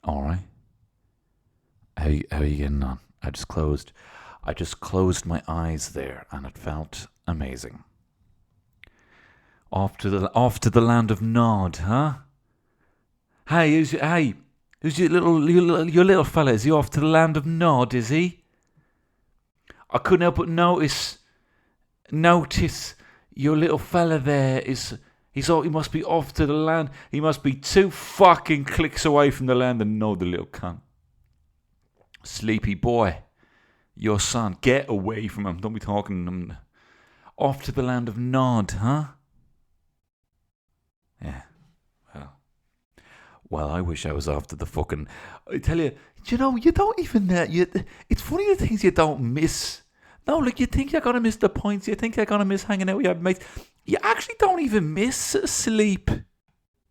All right. How you getting on? I just closed my eyes there, and it felt amazing. Off to the land of Nod, huh? Who's your little fella? Is he off to the land of Nod? Is he? I couldn't help but notice your little fella there is. He must be off to the land. He must be 2 fucking clicks away from the land and know the little cunt. Sleepy boy, your son, get away from him. Don't be talking to him. Off to the land of Nod, huh? Yeah. Well, I wish I was off to the fucking. I tell you, you don't even. It's funny the things you don't miss. No, like you think you're gonna miss the points. You think you're gonna miss hanging out with your mates. You actually don't even miss sleep.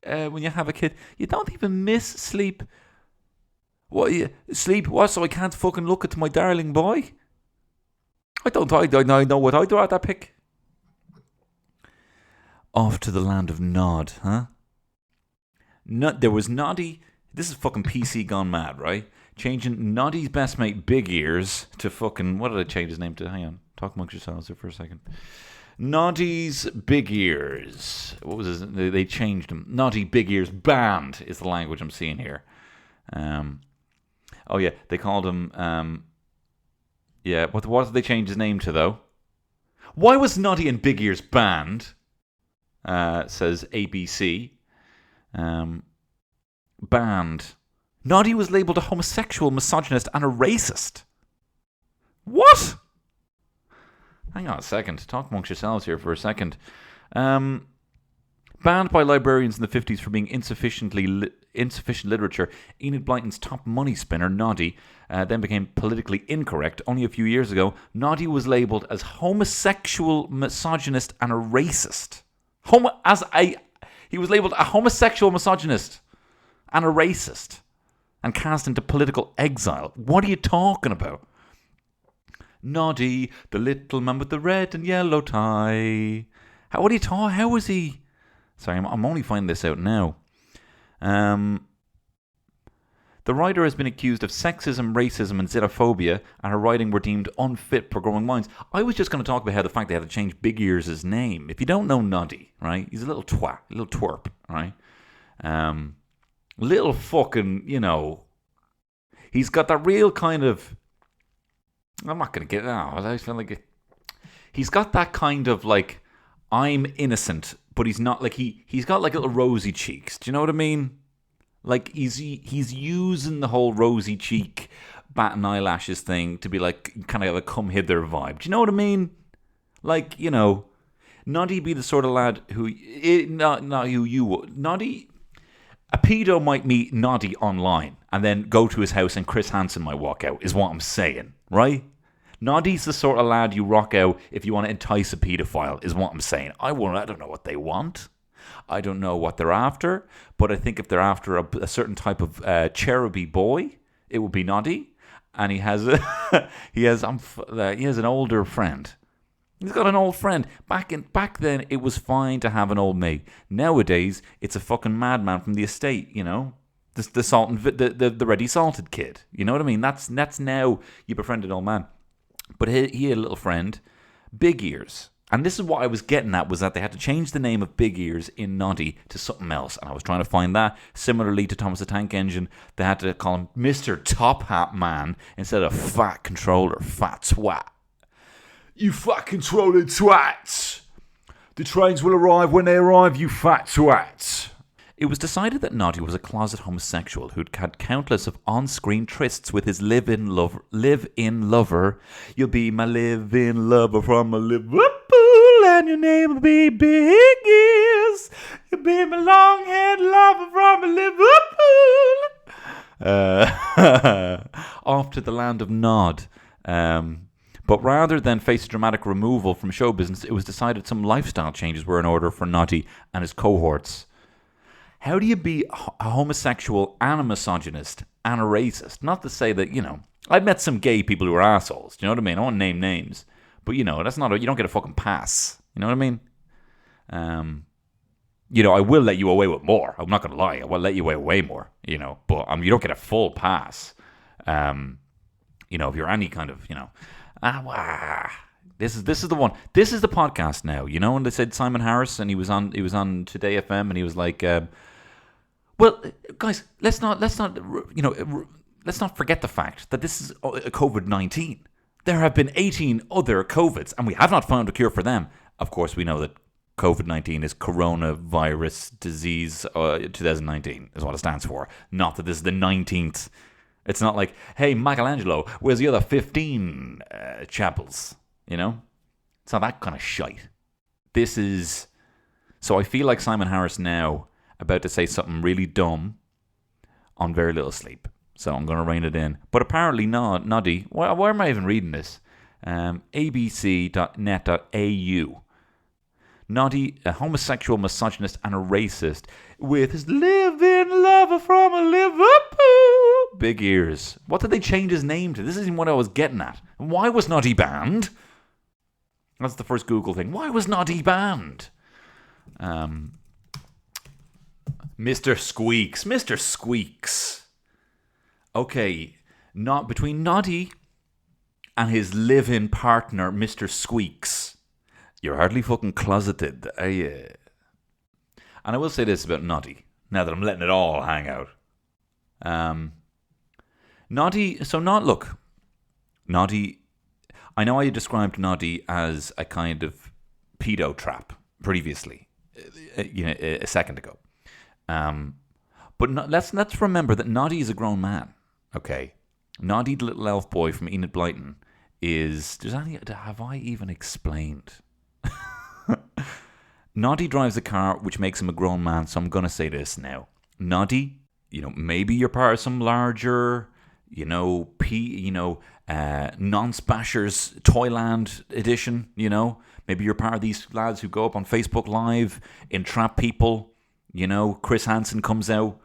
When you have a kid, you don't even miss sleep. What you sleep? What? So I can't fucking look at my darling boy? I don't. I know what I'd rather pick. Off to the land of Nod, huh? There was Noddy. This is fucking PC gone mad, right? Changing Noddy's best mate Big Ears to fucking. What did I change his name to? Hang on. Talk amongst yourselves here for a second. Noddy's Big Ears. What was his? They changed him. Noddy Big Ears Band is the language I'm seeing here. Oh yeah, they called him. Yeah, what did they change his name to though? Why was Noddy and Big Ears Band? Says ABC. Banned. Noddy was labelled a homosexual, misogynist, and a racist. What? Hang on a second. Talk amongst yourselves here for a second. Banned by librarians in the 50s for being insufficient literature, Enid Blyton's top money spinner, Noddy, then became politically incorrect. Only a few years ago, Noddy was labelled as homosexual, misogynist, and a racist. He was labelled a homosexual, misogynist, and a racist, and cast into political exile. What are you talking about? Noddy, the little man with the red and yellow tie. What are you talking? How was he? Sorry, I'm only finding this out now. The writer has been accused of sexism, racism, and xenophobia, and her writing were deemed unfit for growing minds. I was just going to talk about how the fact they had to change Big Ears' name. If you don't know Noddy, right, he's a little twat, a little twerp, right? Little fucking, he's got that real kind of. I'm not going to get it out. I feel like he's got that kind of like, I'm innocent, but he's not like he's got like little rosy cheeks. Do you know what I mean? Like he's using the whole rosy cheek, bat and eyelashes thing to be like kind of a come hither vibe. Do you know what I mean? Like Noddy be the sort of lad who not who you would. Noddy, a pedo might meet Noddy online and then go to his house and Chris Hansen might walk out. Is what I'm saying, right? Noddy's the sort of lad you rock out if you want to entice a paedophile, is what I'm saying. I don't know what they want. I don't know what they're after, but I think if they're after a certain type of cheruby boy, it would be Noddy. And he has an older friend. He's got an old friend. Back then, it was fine to have an old mate. Nowadays, it's a fucking madman from the estate. The salt and the ready salted kid. You know what I mean? That's now you befriend an old man. But he had a little friend, Big Ears. And this is what I was getting at, was that they had to change the name of Big Ears in Noddy to something else. And I was trying to find that. Similarly to Thomas the Tank Engine, they had to call him Mr. Top Hat Man instead of Fat Controller, Fat Twat. You fat controlling twats! The trains will arrive when they arrive, you fat twats! It was decided that Noddy was a closet homosexual who'd had countless of on-screen trysts with his live-in lover. You'll be my live-in lover from a Liverpool, and your name will be Big Ears. You'll be my long-haired lover from a Liverpool. Off to the land of Nod. But rather than face a dramatic removal from show business, it was decided some lifestyle changes were in order for Noddy and his cohorts. How do you be a homosexual and a misogynist and a racist? Not to say that, I've met some gay people who are assholes. Do you know what I mean? I won't name names. But, that's not you don't get a fucking pass. You know what I mean? I will let you away with more. I'm not going to lie. I will let you away with way more, but you don't get a full pass. If you're any kind of, this is the one. This is the podcast now. And they said Simon Harris, and he was on Today FM, and he was like, well, guys, let's not forget the fact that this is COVID-19. There have been 18 other COVIDs, and we have not found a cure for them. Of course, we know that COVID-19 is coronavirus disease 2019 is what it stands for. Not that this is the 19th. It's not like, hey, Michelangelo, where's the other 15 chapels? It's not that kind of shite. This is... So I feel like Simon Harris now about to say something really dumb on very little sleep. So I'm going to rein it in. But apparently Noddy, why am I even reading this? abc.net.au. Noddy, a homosexual misogynist and a racist, with his living lover from Liverpool. Big ears. What did they change his name to? This isn't what I was getting at. Why was Noddy banned? That's the first Google thing. Why was Noddy banned? Mr. Squeaks. Mr. Squeaks. Okay, between Noddy and his live-in partner, Mr. Squeaks, you're hardly fucking closeted, are you? And I will say this about Noddy, now that I'm letting it all hang out. Noddy, I know I described Noddy as a kind of pedo trap previously, a second ago. But let's remember that Noddy is a grown man, okay? Noddy, the little elf boy from Enid Blyton, have I even explained? Noddy drives a car which makes him a grown man, so I'm going to say this now. Noddy, maybe you're part of some larger, nonce-bashers Toyland edition, Maybe you're part of these lads who go up on Facebook Live, entrap people, Chris Hansen comes out,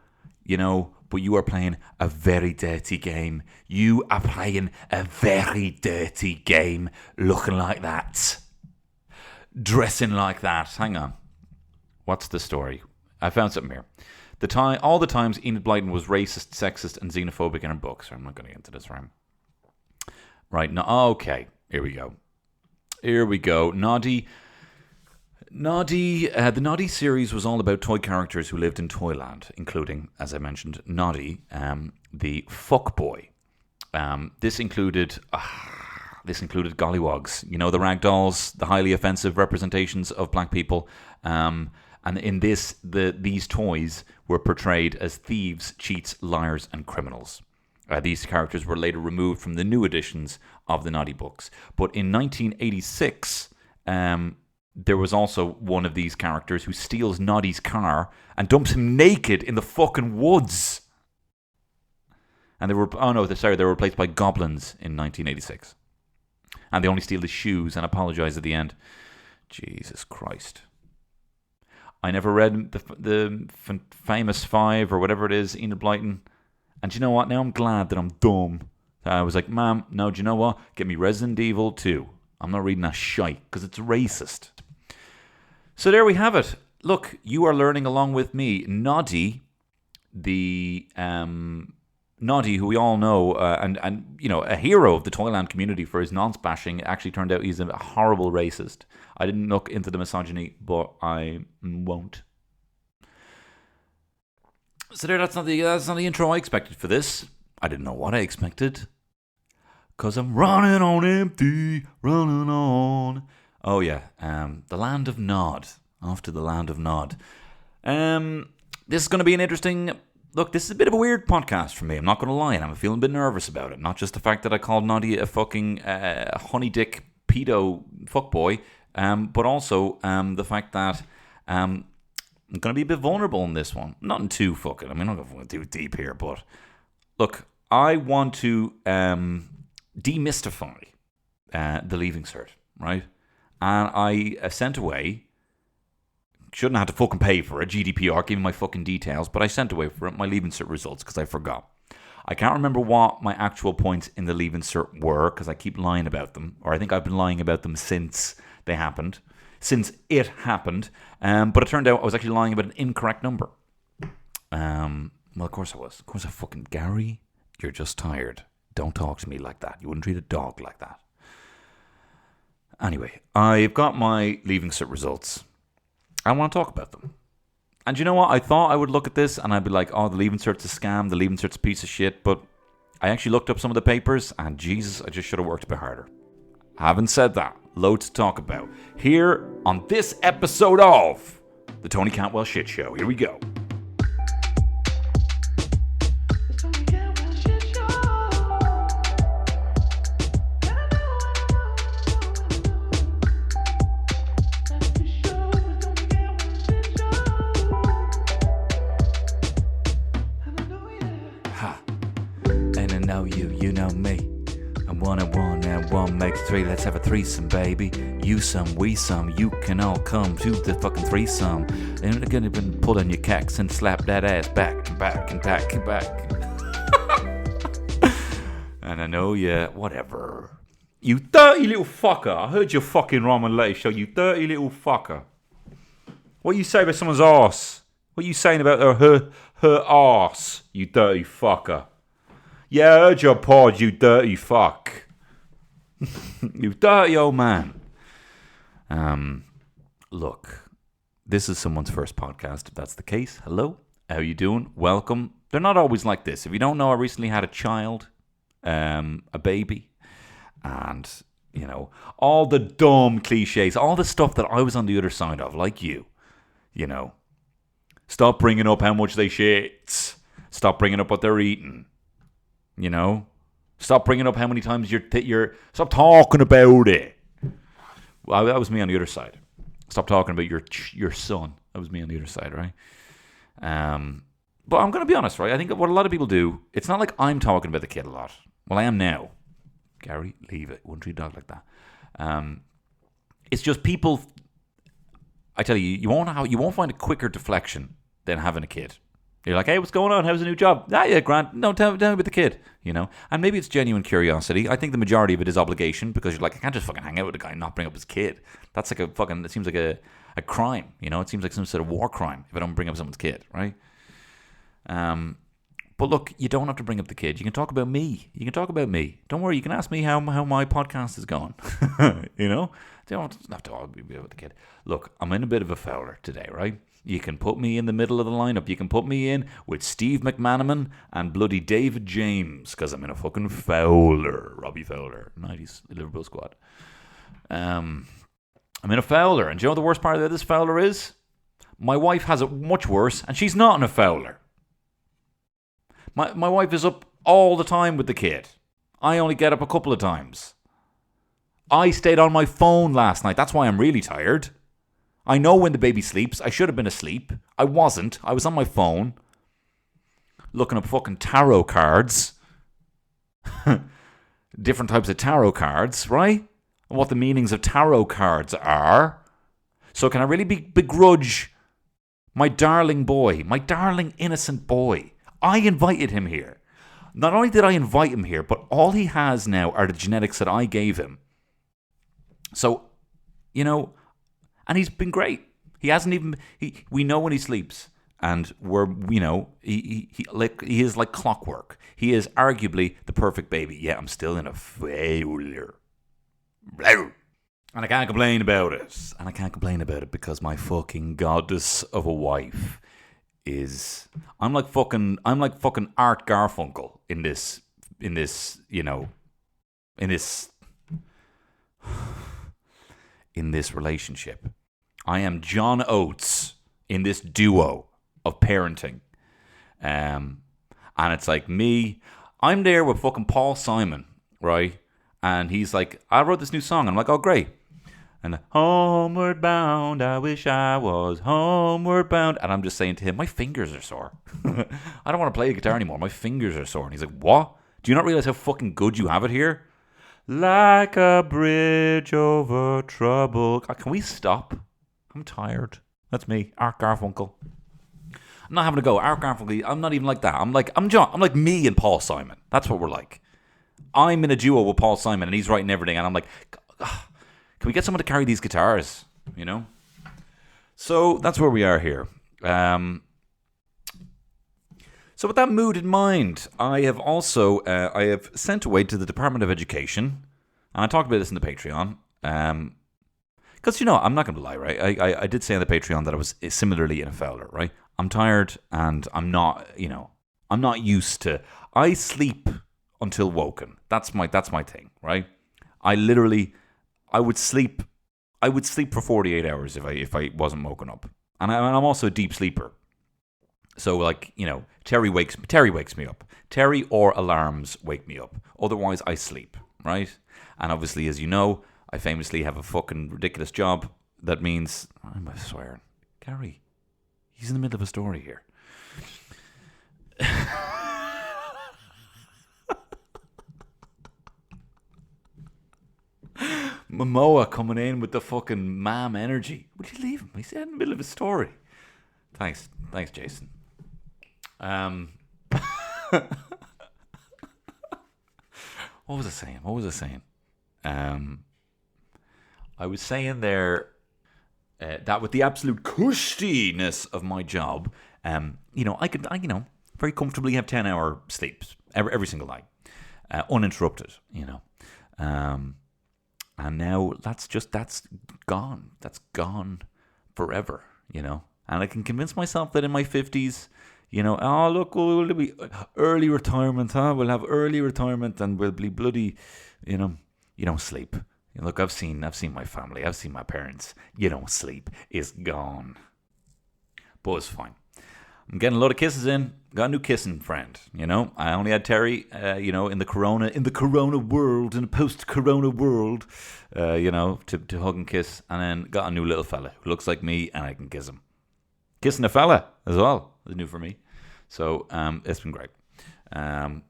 but you are playing a very dirty game. You are playing a very dirty game, looking like that. Dressing like that. Hang on. What's the story? I found something here. All the times Enid Blyton was racist, sexist, and xenophobic in her books. I'm not going to get into this round. Right. No. Okay. Here we go. Noddy. The Noddy series was all about toy characters who lived in Toyland, including, as I mentioned, Noddy, the fuckboy. This included gollywogs, the rag dolls, the highly offensive representations of black people. And in this, these toys were portrayed as thieves, cheats, liars, and criminals. These characters were later removed from the new editions of the Noddy books. But in 1986, there was also one of these characters who steals Noddy's car and dumps him naked in the fucking woods. And they were replaced by goblins in 1986. And they only steal his shoes and apologize at the end. Jesus Christ. I never read the famous five or whatever it is, Enid Blyton. And do you know what? Now I'm glad that I'm dumb. I was like, Ma'am, no, do you know what? Get me Resident Evil 2. I'm not reading that shite because it's racist. So there we have it. Look, you are learning along with me. Noddy, Noddy, who we all know, and a hero of the Toyland community for his nonce bashing, actually turned out he's a horrible racist. I didn't look into the misogyny, but I won't. So that's not the intro I expected for this. I didn't know what I expected. 'Cause I'm running on empty, running on. Oh yeah, the land of Nod. Off to the land of Nod. This is going to be an interesting... Look, this is a bit of a weird podcast for me. I'm not going to lie, and I'm feeling a bit nervous about it. Not just the fact that I called Noddy a fucking honey dick pedo fuckboy, but also the fact that I'm going to be a bit vulnerable in this one. Nothing too fucking... I'm not going to go too deep here, but... Look, I want to demystify the Leaving Cert, right? And I sent away... Shouldn't have had to fucking pay for it. GDPR, give me my fucking details. But I sent away for it my Leaving Cert results because I forgot. I can't remember what my actual points in the Leaving Cert were because I keep lying about them. Or I think I've been lying about them since they happened. since it happened. But it turned out I was actually lying about an incorrect number. Well, of course I was. Of course I fucking... Gary, you're just tired. Don't talk to me like that. You wouldn't treat a dog like that. Anyway, I've got my Leaving Cert results. I want to talk about them. And you know what? I thought I would look at this and I'd be like, oh, the Leaving Cert's a scam. The Leaving Cert's a piece of shit. But I actually looked up some of the papers and Jesus, I just should have worked a bit harder. Having said that, loads to talk about. Here on this episode of the Tony Cantwell Shit Show. Here we go. You know me. I'm 1 and 1 and 1 makes 3. Let's have a threesome, baby. You some, we some. You can all come to the fucking threesome. And they're gonna pull on your cacks and slap that ass back and back and back and back. And I know, yeah, whatever. You dirty little fucker. I heard your fucking Roman Lay show, you dirty little fucker. What you say about someone's arse? What you saying about her arse, you dirty fucker? Yeah, I heard your pod, you dirty fuck. You dirty old man. Look, this is someone's first podcast, if that's the case. Hello, how you doing? Welcome. They're not always like this. If you don't know, I recently had a child, a baby, and, you know, all the dumb cliches, all the stuff that I was on the other side of, like you know. Stop bringing up how much they shit. Stop bringing up what they're eating. You know, stop bringing up how many times you're. Stop talking about it. Well, that was me on the other side. Stop talking about your son. That was me on the other side, right? But I'm going to be honest, right? I think what a lot of people do. It's not like I'm talking about the kid a lot. Well, I am now. Gary, leave it. Wouldn't treat a dog like that. It's just people. I tell you, you won't find a quicker deflection than having a kid. You're like, hey, what's going on? How's the new job? Ah, yeah, Grant. No, tell me about the kid, you know? And maybe it's genuine curiosity. I think the majority of it is obligation because you're like, I can't just fucking hang out with a guy and not bring up his kid. That's like it seems like a crime, you know? It seems like some sort of war crime if I don't bring up someone's kid, right? But look, you don't have to bring up the kid. You can talk about me. Don't worry, you can ask me how my podcast is going, you know? You don't have to all be about the kid. Look, I'm in a bit of a fowler today, right? You can put me in the middle of the lineup. You can put me in with Steve McManaman and bloody David James because I'm in a fucking Fowler. Robbie Fowler, 90s Liverpool squad. I'm in a Fowler. And do you know what the worst part of this Fowler is? My wife has it much worse and she's not in a Fowler. My wife is up all the time with the kid. I only get up a couple of times. I stayed on my phone last night. That's why I'm really tired. I know when the baby sleeps. I should have been asleep. I wasn't. I was on my phone looking up fucking tarot cards. Different types of tarot cards, right? And what the meanings of tarot cards are. So can I really begrudge my darling boy, my darling innocent boy? I invited him here. Not only did I invite him here, but all he has now are the genetics that I gave him. So, you know... And he's been great. He hasn't even. We know when he sleeps, and he is like clockwork. He is arguably the perfect baby. Yeah, I'm still in a failure, and I can't complain about it. And I can't complain about it because my fucking goddess of a wife is. I'm like fucking Art Garfunkel in this. In this relationship. I am John Oates in this duo of parenting. And it's like me, I'm there with fucking Paul Simon, right? And he's like, I wrote this new song. I'm like, oh, great. And homeward bound, I wish I was homeward bound. And I'm just saying to him, my fingers are sore. I don't want to play the guitar anymore. My fingers are sore. And he's like, what? Do you not realize how fucking good you have it here? Like a bridge over trouble. God, can we stop? I'm tired. That's me, Art Garfunkel. I'm not having a go. Art Garfunkel, I'm not even like that. I'm like me and Paul Simon. That's what we're like. I'm in a duo with Paul Simon and he's writing everything and I'm like, can we get someone to carry these guitars? you know? So that's where we are here. So with that mood in mind, I have also I have sent away to the Department of Education, and I talked about this in the Patreon, because, I'm not going to lie, right? I did say on the Patreon that I was similarly in a fouler, right? I'm tired, and I'm not used to. I sleep until woken. That's my thing, right? I would sleep for 48 hours if I wasn't woken up, and I'm also a deep sleeper. So, Terry wakes me up. Terry or alarms wake me up. Otherwise, I sleep, right? And obviously, as you know, I famously have a fucking ridiculous job. That means, I'm swearing, Gary, he's in the middle of a story here. Momoa coming in with the fucking mam energy. Would you leave him? He's in the middle of a story. Thanks, Jason. What was I saying? I was saying there that with the absolute cushiness of my job, I very comfortably have 10-hour sleeps every single night, uninterrupted, and now that's gone. That's gone forever, And I can convince myself that in my 50s, oh look, will be early retirement, huh? We'll have early retirement and we'll be bloody, you don't sleep. Look, I've seen my family, I've seen my parents. You don't sleep. It's gone. But it's fine. I'm getting a lot of kisses in. Got a new kissing friend, I only had Terry, in the corona world, in the post-corona world, to hug and kiss, and then got a new little fella who looks like me and I can kiss him. Kissing a fella as well is new for me. So it's been great. And,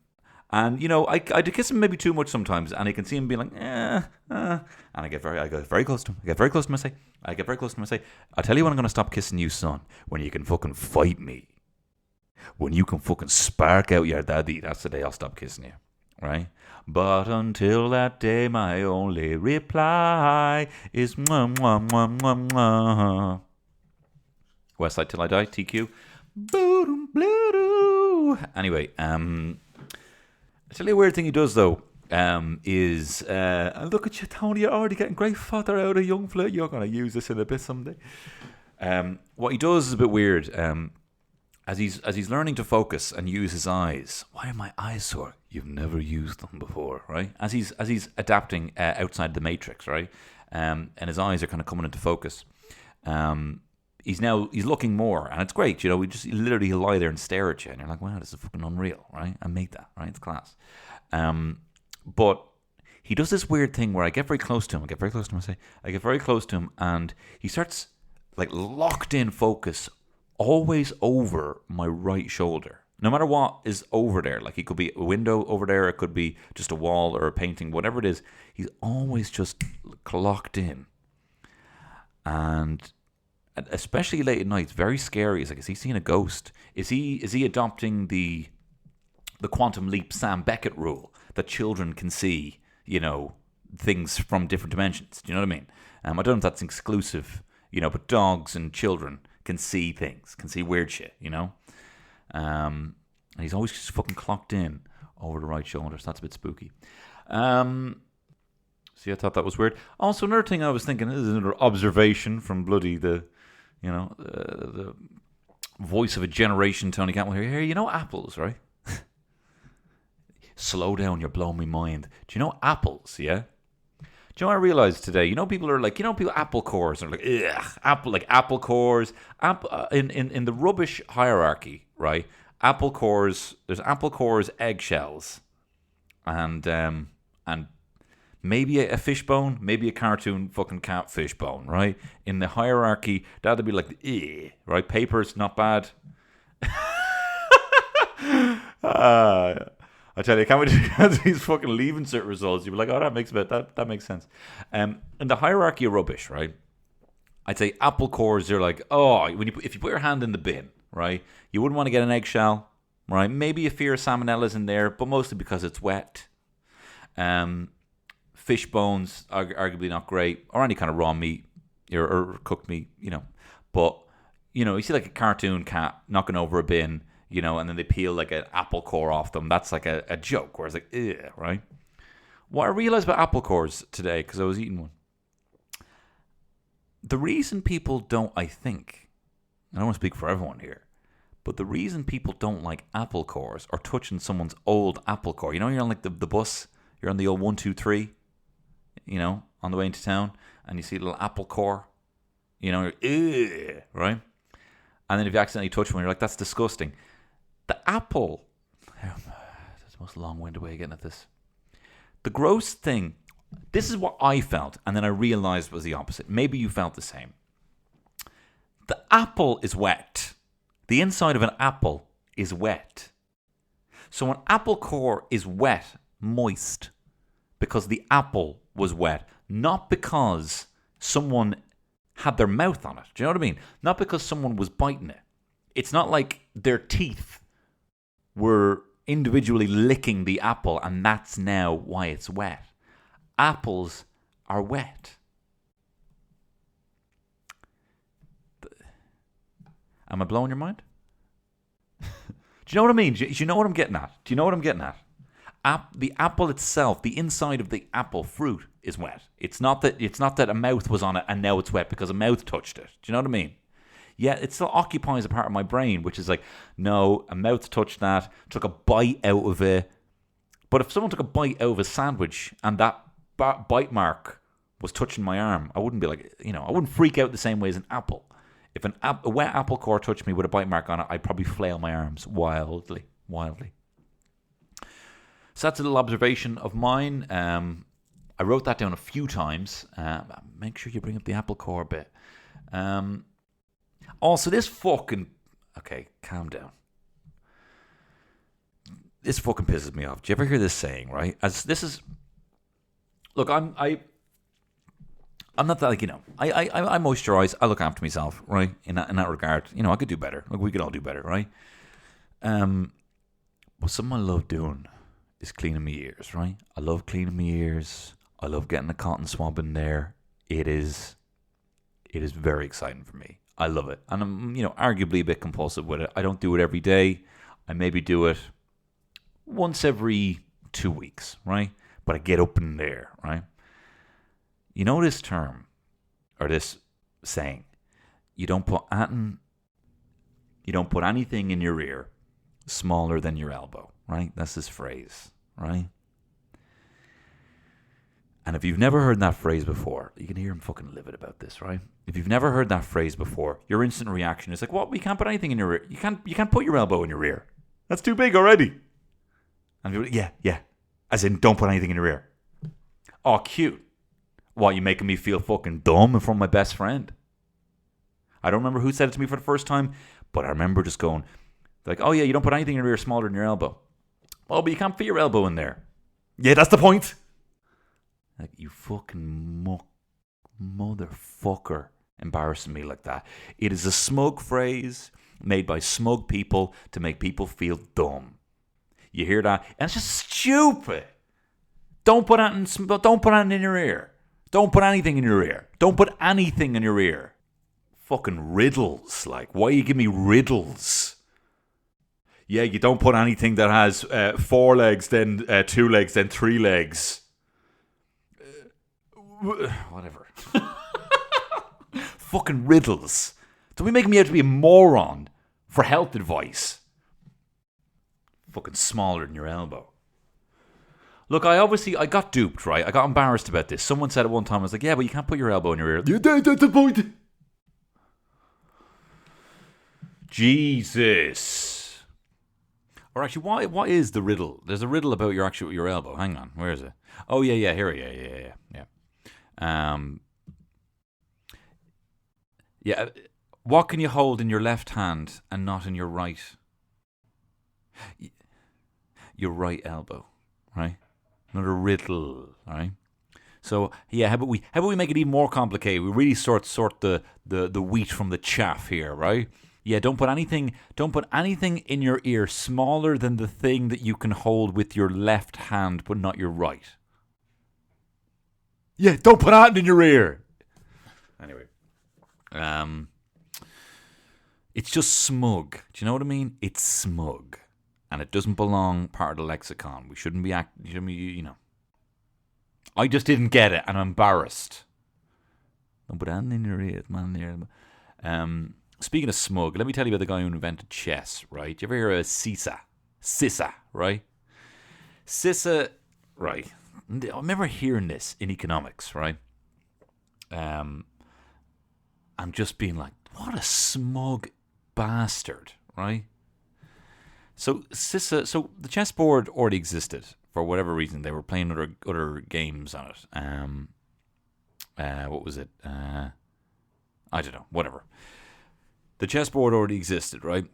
I do kiss him maybe too much sometimes, and I can see him being like, and I get very close to him. I get very close to him, I say, I'll tell you when I'm going to stop kissing you, son, when you can fucking fight me. When you can fucking spark out your daddy, that's the day I'll stop kissing you, right? But until that day, my only reply is mwah, mwah, mwah, mwah, mwah. West Side Till I Die, TQ. Anyway, I'll tell you a weird thing he does, though, is, look at you, Tony, you're already getting great fodder out of young flirt. You're going to use this in a bit someday. What he does is a bit weird. As he's learning to focus and use his eyes. Why are my eyes sore? You've never used them before, right? As he's adapting outside the matrix, right? And his eyes are kind of coming into focus. He's looking more, and it's great. He'll lie there and stare at you, and you're like, wow, this is fucking unreal, right? I made that, right? It's class. But he does this weird thing where I get very close to him. I get very close to him, and he starts like locked in focus, always over my right shoulder. No matter what is over there, like it could be a window over there, it could be just a wall or a painting, whatever it is. He's always just locked in, and especially late at night, it's very scary. It's like, is he seeing a ghost? Is he adopting the quantum leap Sam Beckett rule that children can see, things from different dimensions? Do you know what I mean? I don't know if that's exclusive, but dogs and children can see things, can see weird shit, And he's always just fucking clocked in over the right shoulder, so that's a bit spooky. See, I thought that was weird. Also, another thing I was thinking, this is another observation from bloody the voice of a generation, Tony Campbell here. Apples, right? Slow down, you're blowing my mind. Do you know apples, yeah? Do you know what I realized today? People are like, people apple cores are like, ugh, apple cores. In the rubbish hierarchy, right? Apple cores, there's apple cores, eggshells, and maybe a fishbone, maybe a cartoon fucking cat fishbone, right? In the hierarchy, that'd be like, right? Paper's not bad. I tell you, can't wait to these fucking Leaving Cert results. You'd be like, oh, that makes sense. In the hierarchy of rubbish, right? I'd say apple cores, they're like, if you put your hand in the bin, right? You wouldn't want to get an eggshell, right? Maybe a fear of salmonella's in there, but mostly because it's wet. Fish bones, arguably not great, or any kind of raw meat, or cooked meat, But, you see like a cartoon cat knocking over a bin, and then they peel like an apple core off them. That's like a joke, where it's like, ugh, right? What I realized about apple cores today, because I was eating one, the reason people don't, I think, I don't want to speak for everyone here, but the reason people don't like apple cores or touching someone's old apple core, you're on like the bus, you're on the old 123, on the way into town, and you see a little apple core, you're, ugh, right? And then if you accidentally touch one, you're like, that's disgusting. The apple, that's the most long-winded way of getting at this. The gross thing, this is what I felt, and then I realized was the opposite. Maybe you felt the same. The apple is wet. The inside of an apple is wet. So an apple core is wet, moist, because the apple was wet, not because someone had their mouth on it. Do you know what I mean? Not because someone was biting it. It's not like their teeth were individually licking the apple and that's now why it's wet. Apples are wet. Am I blowing your mind? Do you know what I mean? Do you know what I'm getting at? Do you know what I'm getting at? The apple itself, the inside of the apple fruit is wet. It's not that a mouth was on it and now it's wet because a mouth touched it. Do you know what I mean? Yeah, it still occupies a part of my brain, which is like, no, a mouth touched that, took a bite out of it. But if someone took a bite out of a sandwich and that bite mark was touching my arm, I wouldn't be like, I wouldn't freak out the same way as an apple. If a wet apple core touched me with a bite mark on it, I'd probably flail my arms wildly. So that's a little observation of mine. I wrote that down a few times. Make sure you bring up the apple core bit. Also, this fucking... Okay, calm down. This fucking pisses me off. Do you ever hear this saying, right? Look, I'm not that, like, I moisturize. I look after myself, right? In that regard. I could do better. Like, we could all do better, right? But something I love doing is cleaning my ears, right? I love cleaning my ears. I love getting a cotton swab in there. It is very exciting for me. I love it. And I'm, arguably a bit compulsive with it. I don't do it every day. I maybe do it once every 2 weeks, right? But I get up in there, right? You know this term, or this saying, you don't put anything in your ear smaller than your elbow, right? That's this phrase, right? And if you've never heard that phrase before, you can hear him fucking livid about this, right? If you've never heard that phrase before, your instant reaction is like, what? We can't put anything in your ear. You can't put your elbow in your ear. That's too big already. And people, yeah. As in, don't put anything in your ear. Oh, cute. What, you making me feel fucking dumb in front of my best friend? I don't remember who said it to me for the first time, but I remember just going, like, oh yeah, you don't put anything in your ear smaller than your elbow. Oh, but you can't fit your elbow in there. Yeah, that's the point. Like, you fucking motherfucker embarrassing me like that. It is a smug phrase made by smug people to make people feel dumb. You hear that? And it's just stupid. Don't put anything in your ear. Don't put anything in your ear. Don't put anything in your ear. Fucking riddles. Like, why you give me riddles? Yeah, you don't put anything that has 4 legs, then 2 legs, then 3 legs. Whatever. Fucking riddles. Don't be making me out to be a moron for health advice. Fucking smaller than your elbow. Look, I got duped, right? I got embarrassed about this. Someone said at one time, I was like, yeah, but you can't put your elbow in your ear. Yeah, that's the point. Jesus. Or actually, what is the riddle? There's a riddle about your elbow. Hang on, where is it? Oh yeah, here, yeah. Yeah. What can you hold in your left hand and not in your right? Your right elbow, right? Not a riddle, right? So yeah, how about we make it even more complicated? We really sort the wheat from the chaff here, right? Yeah, don't put anything in your ear smaller than the thing that you can hold with your left hand, but not your right. Yeah, don't put that in your ear. Anyway, It's just smug. Do you know what I mean? It's smug. And it doesn't belong part of the lexicon. We shouldn't be I just didn't get it, and I'm embarrassed. No, but in your ears, man. Speaking of smug, let me tell you about the guy who invented chess, right? You ever hear of Sisa? Sisa, right? Sisa, right. I remember hearing this in economics, right? I'm just being like, what a smug bastard, right? So Sisa, so the chessboard already existed for whatever reason. They were playing other games on it. What was it? I don't know. Whatever. The chessboard already existed, right?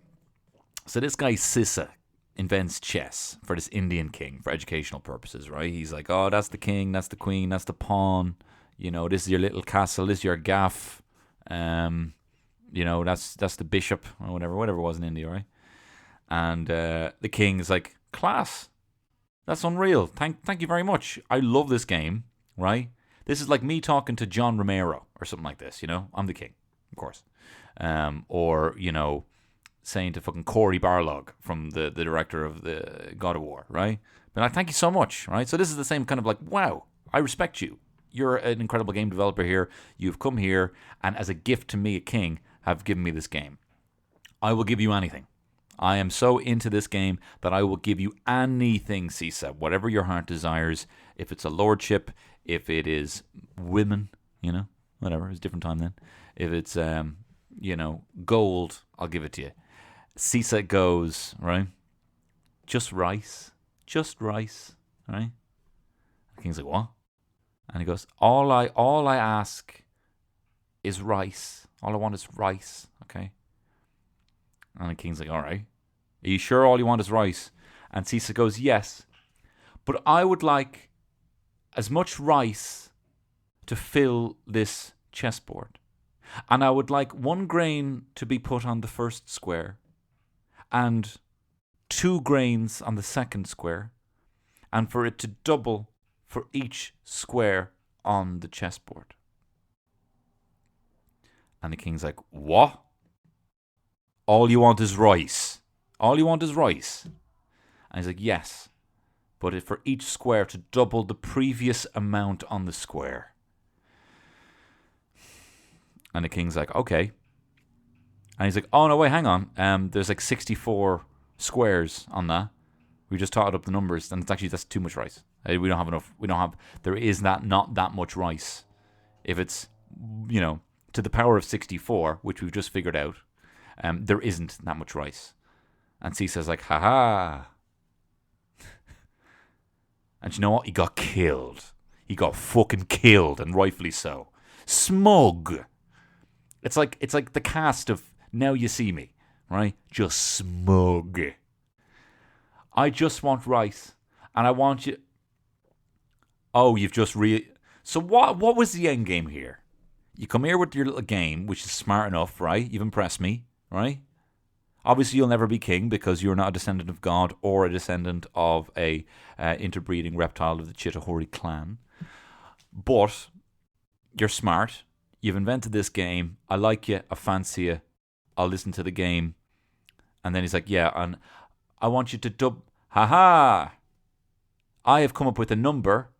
So this guy Sisa invents chess for this Indian king for educational purposes, right? He's like, oh, that's the king, that's the queen, that's the pawn. This is your little castle, this is your gaff. That's the bishop or whatever it was in India, right? And the king is like, class. That's unreal. Thank you very much. I love this game, right? This is like me talking to John Romero or something like this, I'm the king, of course. Or saying to fucking Corey Barlog from the director of the God of War, right? But like, thank you so much, right? So this is the same kind of like, wow, I respect you. You're an incredible game developer here. You've come here, and as a gift to me, a king, have given me this game. I will give you anything. I am so into this game that I will give you anything, Sisa, whatever your heart desires. If it's a lordship, if it is women, whatever, it's a different time then. If it's, gold, I'll give it to you. Sisa goes, right? Just rice, right? The king's like, what? And he goes, all I ask is rice. All I want is rice, okay? And the king's like, all right. Are you sure all you want is rice? And Sisa goes, yes. But I would like as much rice to fill this chessboard. And I would like 1 grain to be put on the first square and 2 grains on the second square, and for it to double for each square on the chessboard. And the king's like, what? All you want is rice. All you want is rice. And he's like, yes. But for each square to double the previous amount on the square. And the king's like, okay. And he's like, oh, no, wait, hang on. There's like 64 squares on that. We just totted up the numbers, and that's too much rice. We don't have enough. There is not that much rice. If it's, to the power of 64, which we've just figured out, there isn't that much rice. And Sisa's like, ha. And you know what? He got killed. He got fucking killed, and rightfully so. Smug. It's like the cast of Now You See Me, right? Just smug. I just want rice, and I want you. Oh, you've just So what was the end game here? You come here with your little game, which is smart enough, right? You've impressed me, right? Obviously, you'll never be king because you're not a descendant of God or a descendant of a interbreeding reptile of the Chitahori clan. But you're smart. You've invented this game. I like you. I fancy you. I'll listen to the game. And then he's like, yeah, and I want you to ha! I have come up with a number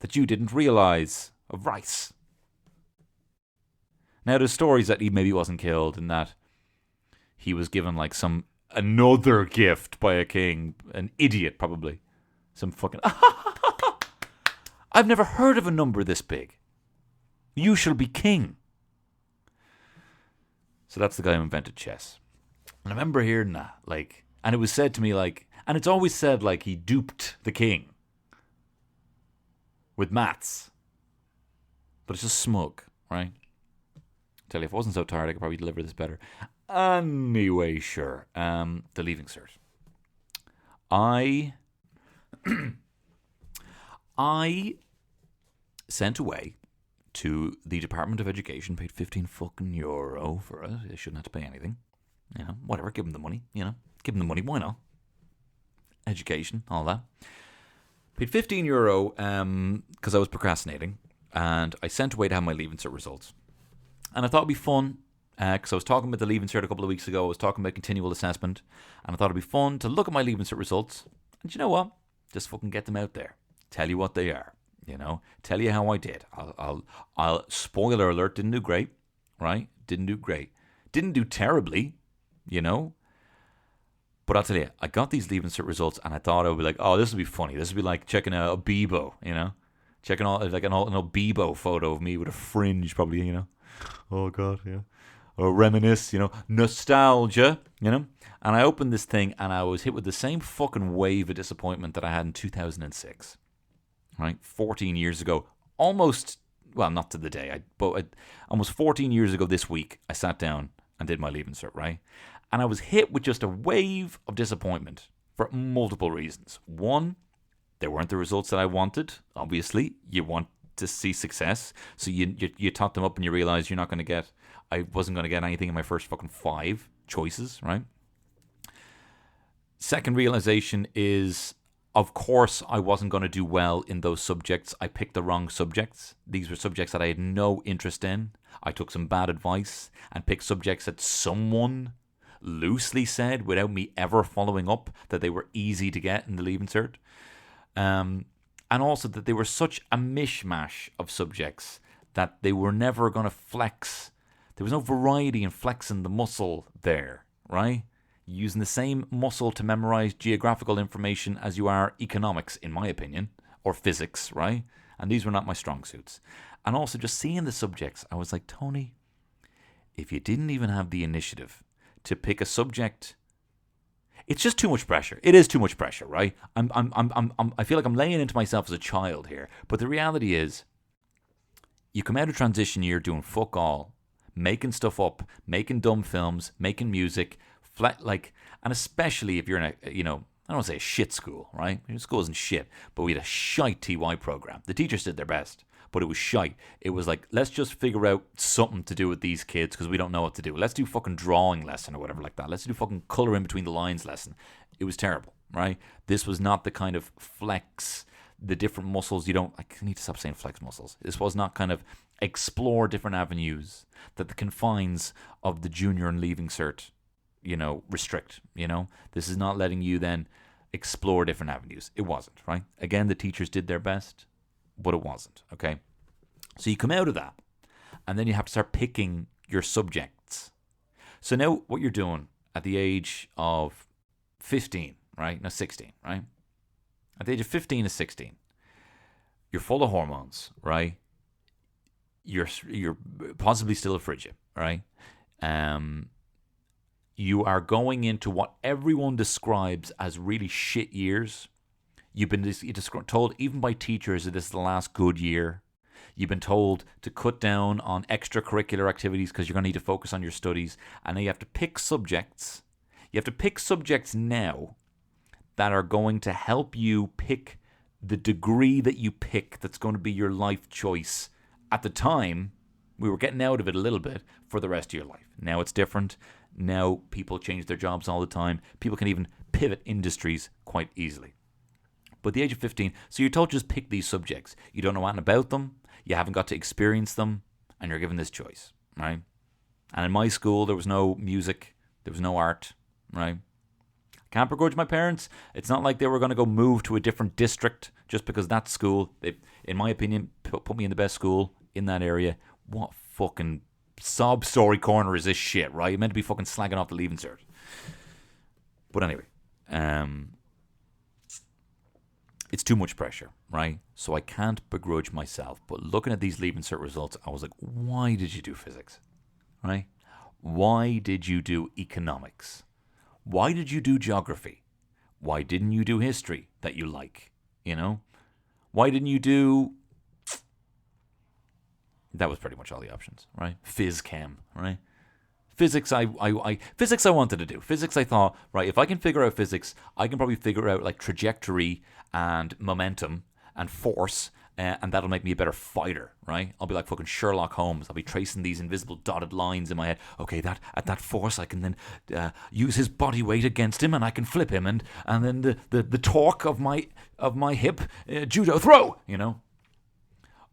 that you didn't realize of rice. Now, there's stories that he maybe wasn't killed and that he was given like another gift by a king, an idiot probably. Some fucking, I've never heard of a number this big. You shall be king. So that's the guy who invented chess. And I remember hearing that, and it was said to me and it's always said he duped the king with maths. But it's just smug, right? Tell you, if I wasn't so tired, I could probably deliver this better. Anyway, sure. The Leaving Cert. I sent away to the Department of Education, paid €15 for it. They shouldn't have to pay anything. Whatever, give them the money, Give them the money, why not? Education, all that. Paid €15 because I was procrastinating, and I sent away to have my Leaving Cert results. And I thought it'd be fun Because I was talking about the Leaving Cert a couple of weeks ago. I was talking about continual assessment, and I thought it'd be fun to look at my Leaving Cert results. And you know what? Just fucking get them out there. Tell you what they are. Tell you how I did. I'll spoiler alert. Didn't do great, right? Didn't do great. Didn't do terribly, But I'll tell you, I got these Leaving Cert results, and I thought I would be like, oh, this would be funny. This would be like checking a Bebo, checking all like an old Bebo photo of me with a fringe, probably, Oh God, yeah. Or reminisce, nostalgia, And I opened this thing, and I was hit with the same fucking wave of disappointment that I had in 2006, right? 14 years ago, almost. Well, not to the day, but almost 14 years ago this week, I sat down and did my Leaving Cert, right? And I was hit with just a wave of disappointment for multiple reasons. One, they weren't the results that I wanted. Obviously, you want to see success, so you tot them up and you realize you're not going to get. I wasn't going to get anything in my first fucking 5 choices, right? Second realization is, of course, I wasn't going to do well in those subjects. I picked the wrong subjects. These were subjects that I had no interest in. I took some bad advice and picked subjects that someone loosely said, without me ever following up, that they were easy to get in the Leaving Cert. And also that they were such a mishmash of subjects that they were never going to flex. There was no variety in flexing the muscle there, right? Using the same muscle to memorize geographical information as you are economics, in my opinion, or physics, right? And these were not my strong suits. And also just seeing the subjects, I was like, Tony, if you didn't even have the initiative to pick a subject, it's just too much pressure. It is too much pressure, right? I feel like I'm laying into myself as a child here. But the reality is, you come out of transition year doing fuck all, making stuff up, making dumb films, making music, and especially if you're in a, I don't want to say a shit school, right? School isn't shit, but we had a shite TY program. The teachers did their best, but it was shite. It was like, let's just figure out something to do with these kids because we don't know what to do. Let's do fucking drawing lesson or whatever like that. Let's do fucking color in between the lines lesson. It was terrible, right? This was not the kind of flex, the different muscles I need to stop saying flex muscles. This was not kind of explore different avenues that the confines of the junior and Leaving Cert, restrict, This is not letting you then explore different avenues. It wasn't, right? Again, the teachers did their best, but it wasn't, okay? So you come out of that, and then you have to start picking your subjects. So now what you're doing at the age of 15, right? No, 16, right? At the age of 15 to 16, you're full of hormones, right? You're possibly still a frigid, right? You are going into what everyone describes as really shit years. You've been told, even by teachers, that this is the last good year. You've been told to cut down on extracurricular activities because you're going to need to focus on your studies. And now you have to pick subjects. You have to pick subjects now that are going to help you pick the degree that you pick that's going to be your life choice. At the time, we were getting out of it a little bit for the rest of your life. Now it's different. Now people change their jobs all the time. People can even pivot industries quite easily. But at the age of 15, so you're told to just pick these subjects. You don't know anything about them. You haven't got to experience them. And you're given this choice, right? And in my school, there was no music. There was no art, right? Can't begrudge my parents. It's not like they were going to go move to a different district just because that school, they, in my opinion, put me in the best school in that area. What fucking sob story corner is this shit, right? You're meant to be fucking slagging off the Leaving Cert. But anyway, it's too much pressure, right? So I can't begrudge myself. But looking at these Leaving Cert results, I was like, why did you do physics, right? Why did you do economics? Why did you do geography? Why didn't you do history that you like, Why didn't you do... That was pretty much all the options, right? Phys chem, right? Physics, physics I wanted to do. Physics, I thought, right, if I can figure out physics, I can probably figure out like trajectory and momentum and force, and that'll make me a better fighter, right? I'll be like fucking Sherlock Holmes. I'll be tracing these invisible dotted lines in my head. Okay, that at that force, I can then use his body weight against him, and I can flip him, and then the torque of my hip, judo throw,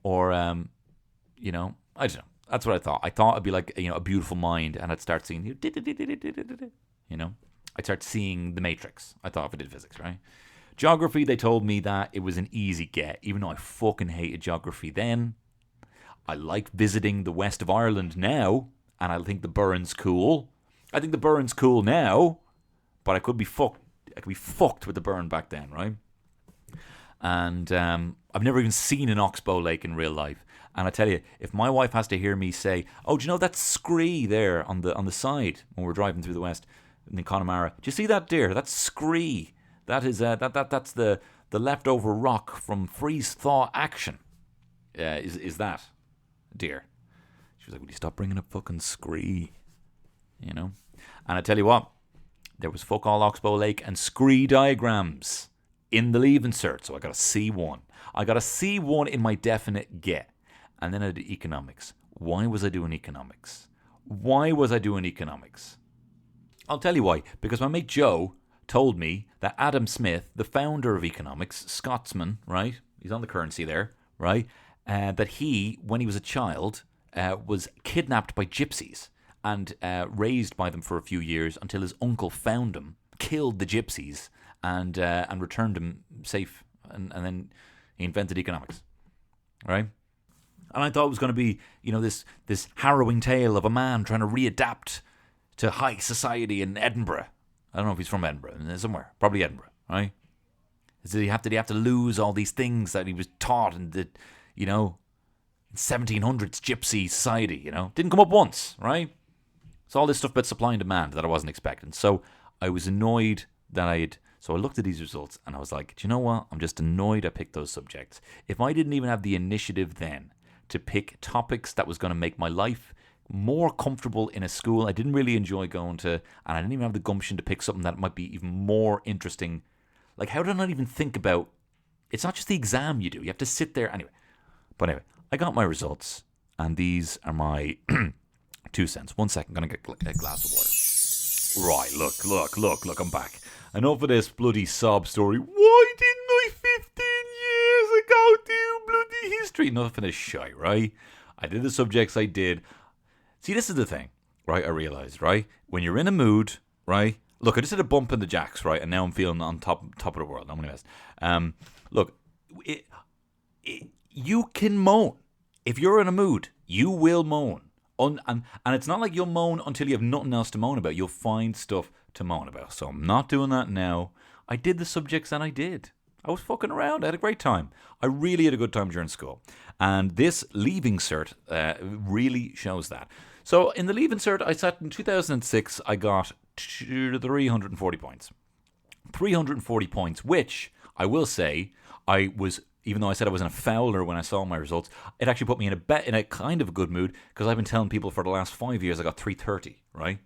Or I don't know. That's what I thought. I thought it'd be like, a beautiful mind, and I'd start seeing, I'd start seeing the Matrix. I thought if I did physics, right? Geography, they told me that it was an easy get, even though I fucking hated geography then. I like visiting the west of Ireland now, and I think the Burren's cool. I think the Burren's cool now, but I could be fucked. I could be fucked with the Burren back then, right? And I've never even seen an oxbow lake in real life. And I tell you, if my wife has to hear me say, "Oh, do you know that scree there on the side when we're driving through the west in Connemara? Do you see that deer? That's scree. That is that's the leftover rock from freeze thaw action. Is that deer?" She was like, "Will you stop bringing up fucking scree?" And I tell you what, there was fuck all Oxbow Lake and scree diagrams in the Leaving Cert, so I got a C1. I got a C1 in my definite get. And then I did economics. Why was I doing economics? I'll tell you why. Because my mate Joe told me that Adam Smith, the founder of economics, Scotsman, right? He's on the currency there, right? That he, when he was a child, was kidnapped by gypsies and raised by them for a few years until his uncle found him, killed the gypsies, and returned him safe. And then he invented economics, right? And I thought it was going to be, this harrowing tale of a man trying to readapt to high society in Edinburgh. I don't know if he's from Edinburgh, somewhere, probably Edinburgh, right? Did he have to lose all these things that he was taught in the, 1700s gypsy society, Didn't come up once, right? It's all this stuff about supply and demand that I wasn't expecting. So I was annoyed that So I looked at these results and I was like, do you know what? I'm just annoyed I picked those subjects. If I didn't even have the initiative then to pick topics that was going to make my life more comfortable in a school I didn't really enjoy going to, and I didn't even have the gumption to pick something that might be even more interesting. Like, how did I not even think about, it's not just the exam you do, you have to sit there anyway. But anyway, I got my results, and these are my 2 cents. 1 second, I'm going to get a glass of water. Right, look, I'm back. Enough of this bloody sob story. Why didn't I 15 years ago do bloody history? Enough of this shite, right? I did the subjects I did. See, this is the thing, right? I realised, right? When you're in a mood, right? Look, I just did a bump in the jacks, right? And now I'm feeling on top of the world. I'm going to mess. Look, you can moan. If you're in a mood, you will moan. And it's not like you'll moan until you have nothing else to moan about. You'll find stuff to moan about. So I'm not doing that now. I did the subjects and I did. I was fucking around. I had a great time. I really had a good time during school. And this Leaving Cert really shows that. So in the Leaving Cert, I sat in 2006, I got 340 points. 340 points, which I will say, I was, even though I said I was in a fouler when I saw my results, it actually put me in a kind of a good mood, because I've been telling people for the last 5 years I got 330, right?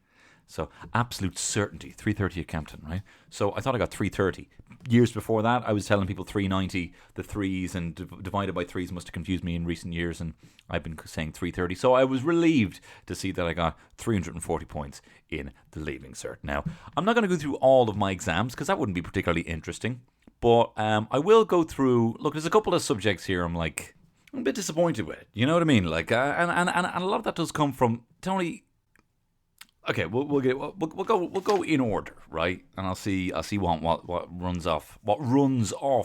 So absolute certainty, 330 at Campton, right? So I thought I got 330. Years before that, I was telling people 390. The threes and divided by threes must have confused me in recent years, and I've been saying 330. So I was relieved to see that I got 340 points in the Leaving Cert. Now, I'm not going to go through all of my exams, because that wouldn't be particularly interesting. But I will go through. Look, there's a couple of subjects here I'm a bit disappointed with. You know what I mean? Like, and a lot of that does come from Tony. Okay, we'll go in order, right? And I'll see what runs off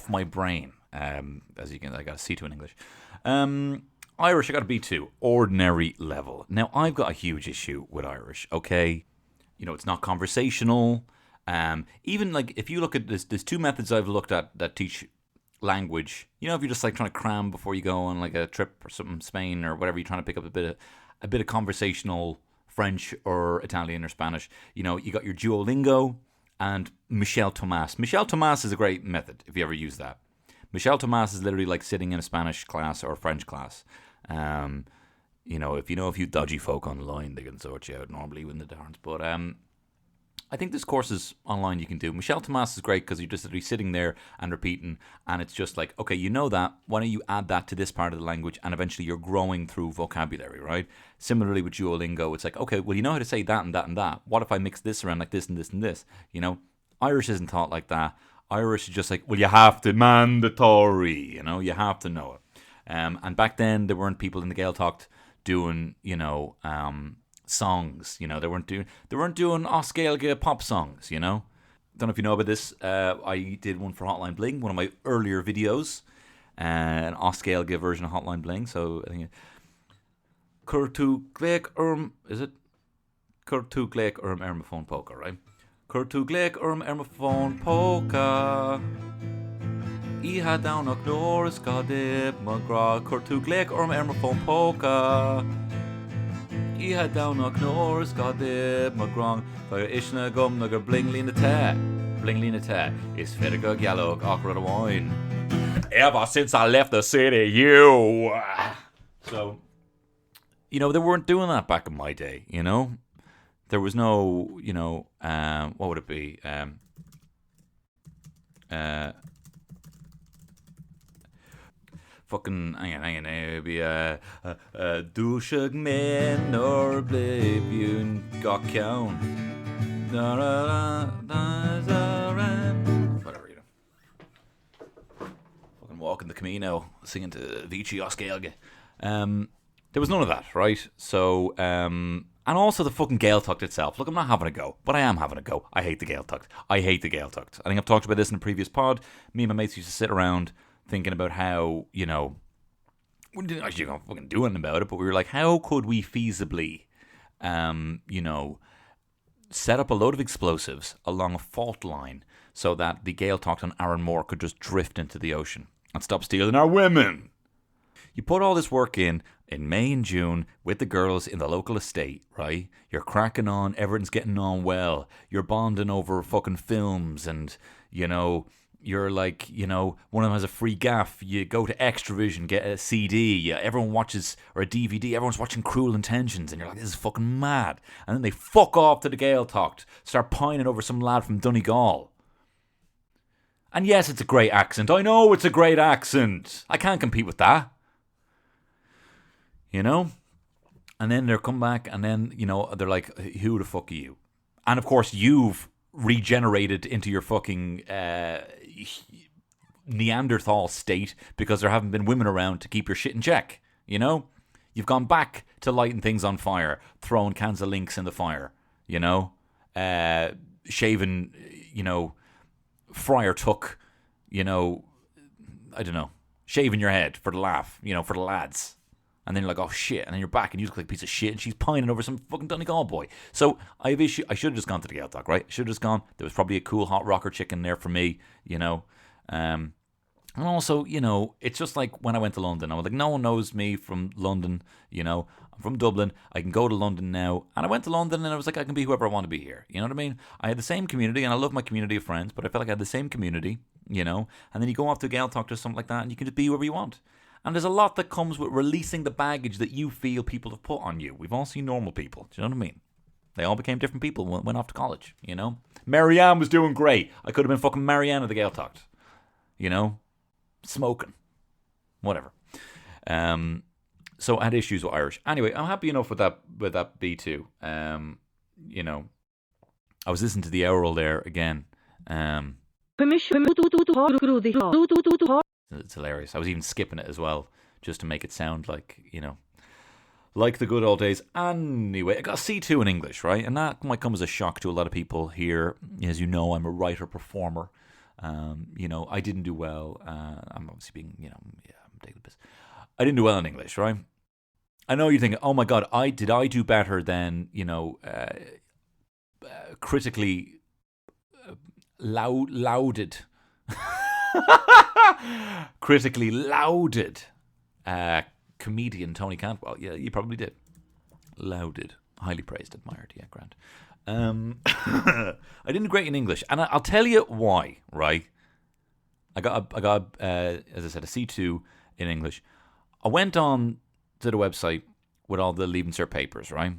my brain. As you can, I got a C2 in English. Irish, I got a B2, ordinary level. Now I've got a huge issue with Irish. Okay, it's not conversational. Even like if you look at this, there's two methods I've looked at that teach language. If you're just like trying to cram before you go on like a trip or something, Spain or whatever, you're trying to pick up a bit of conversational French or Italian or Spanish. You got your Duolingo and Michel Thomas. Michel Thomas is a great method if you ever use that. Michel Thomas is literally like sitting in a Spanish class or a French class. If you know a few dodgy folk online, they can sort you out normally with the darns. But I think there's courses online you can do. Michel Thomas is great because you're just literally sitting there and repeating, and it's just like, okay, you know that, why don't you add that to this part of the language, and eventually you're growing through vocabulary, right? Similarly with Duolingo, it's like, okay, well, you know how to say that and that and that. What if I mix this around like this and this and this? Irish isn't taught like that. Irish is just like, well, you have to, mandatory, you have to know it. And back then, there weren't people in the Gaeltacht doing, songs. They weren't doing Oscailge pop songs. Don't know if you know about this. I did one for Hotline Bling, one of my earlier videos, an Oscailge version of Hotline Bling. So I think Curtu Glek is it? Curtu Glek Ermaphone Polka, right? Curtu Glek Ermaphone Polka. I had down a Norris Gadib Magra. Curtu Glek Ermaphone Polka. I had down a Norris Gadib Magrong. For Ishna Gum Nugger Blinglina Te. Blinglina Te is Federico Gallo Awkward Wine. Ever since I left the city, you. So, they weren't doing that back in my day, There was no, what would it be? Fucking, hang on, be douchig men or blibune got count. Whatever, Fucking walking the Camino, singing to Vici Oscailge. There was none of that, right? So, and also the fucking Gaeltacht itself. Look, I'm not having a go, but I am having a go. I hate the Gaeltacht. I think I've talked about this in a previous pod. Me and my mates used to sit around thinking about how, we didn't actually fucking do anything about it, but we were like, how could we feasibly, set up a load of explosives along a fault line so that the Gaeltacht on Arranmore could just drift into the ocean and stop stealing our women? You put all this work in May and June with the girls in the local estate, right? You're cracking on, everything's getting on well. You're bonding over fucking films and, you're like, one of them has a free gaff. You go to Extravision, get a CD. Everyone watches, or a DVD. Everyone's watching Cruel Intentions. And you're like, this is fucking mad. And then they fuck off to the Gaeltacht. Start pining over some lad from Donegal. And yes, it's a great accent. I know it's a great accent. I can't compete with that. And then they'll come back and then, they're like, who the fuck are you? And of course, you've regenerated into your fucking Neanderthal state because there haven't been women around to keep your shit in check. You've gone back to lighting things on fire, throwing cans of Lynx in the fire, shaving, Friar Tuck, I don't know, shaving your head for the laugh, for the lads. And then you're like, oh shit, and then you're back and you look like a piece of shit and she's pining over some fucking Donegal boy. So I have issue. I should have just gone to the Gaeltacht, right? I should have just gone. There was probably a cool hot rocker chicken there for me, And also, it's just like when I went to London. I was like, no one knows me from London, I'm from Dublin. I can go to London now. And I went to London and I was like, I can be whoever I want to be here. You know what I mean? I had the same community and I love my community of friends, but I felt like I had the same community, And then you go off to Gaeltacht or something like that and you can just be whoever you want. And there's a lot that comes with releasing the baggage that you feel people have put on you. We've all seen normal people. Do you know what I mean? They all became different people when went off to college, Marianne was doing great. I could have been fucking Marianne at the Gaeltacht. Smoking. Whatever. So I had issues with Irish. Anyway, I'm happy enough with that B2. I was listening to the Owl there again. It's hilarious. I was even skipping it as well, just to make it sound like, like the good old days. Anyway, I got a C2 in English, right? And that might come as a shock to a lot of people here. As you know, I'm a writer-performer. I didn't do well. I'm obviously being, I'm taking the piss. I didn't do well in English, right? I know you're thinking, oh my God, did I do better than, critically lauded critically lauded comedian Tony Cantwell? Yeah, you probably did. Lauded, highly praised, admired. Yeah, grand. I didn't do great in English, and I'll tell you why. Right, I got as I said, a C2 in English. I went on to the website with all the Leaving Cert papers, right?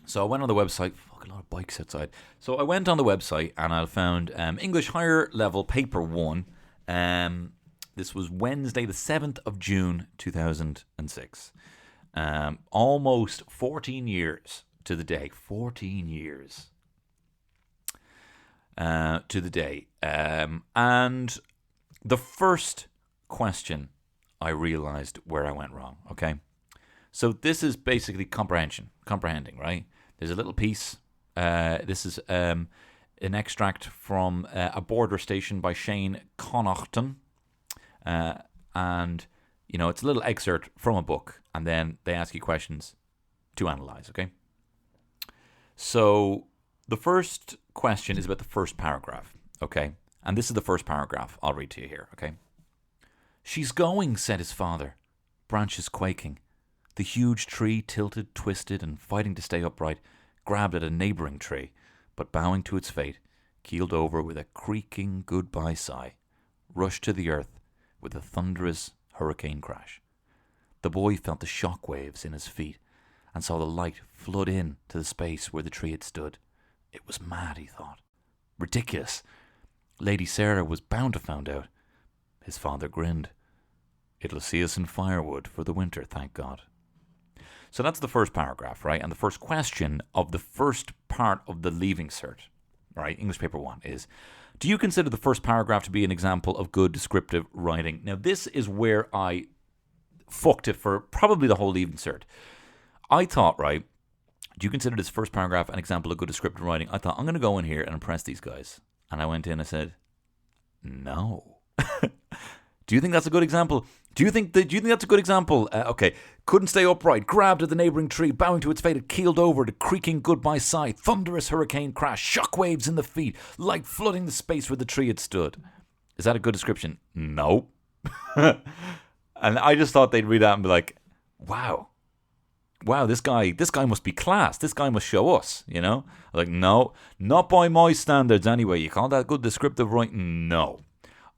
So I went on the website. Fuck, a lot of bikes outside. So I went on the website and I found English Higher Level Paper 1. This was Wednesday, the 7th of June, 2006. Almost 14 years to the day. 14 years to the day. And the first question, I realized where I went wrong, okay? So this is basically comprehending, right? There's a little piece. This is an extract from A Border Station by Shane Connaughton. And, it's a little excerpt from a book. And then they ask you questions to analyze, okay? So the first question is about the first paragraph, okay? And this is the first paragraph. I'll read to you here, okay? "She's going," said his father, branches quaking. The huge tree tilted, twisted, and fighting to stay upright, grabbed at a neighbouring tree, but bowing to its fate, keeled over with a creaking goodbye sigh, rushed to the earth with a thunderous hurricane crash. The boy felt the shock waves in his feet and saw the light flood in to the space where the tree had stood. It was mad, he thought. Ridiculous. Lady Sarah was bound to find out. His father grinned. "It'll see us in firewood for the winter, thank God." So that's the first paragraph, right? And the first question of the first part of the Leaving Cert, right, English paper 1, is, do you consider the first paragraph to be an example of good descriptive writing? Now, this is where I fucked it for probably the whole Leaving Cert. I thought, right, do you consider this first paragraph an example of good descriptive writing? I thought, I'm going to go in here and impress these guys. And I went in and I said, no. Do you think that's a good example? Do you think that's a good example? Okay. Couldn't stay upright, grabbed at the neighbouring tree, bowing to its fate, it keeled over, the creaking goodbye sigh, thunderous hurricane crash, shockwaves in the feet, light flooding the space where the tree had stood. Is that a good description? No. And I just thought they'd read that and be like, wow, this guy must be class. This guy must show us, Like, no, not by my standards anyway. You call that good descriptive writing? No.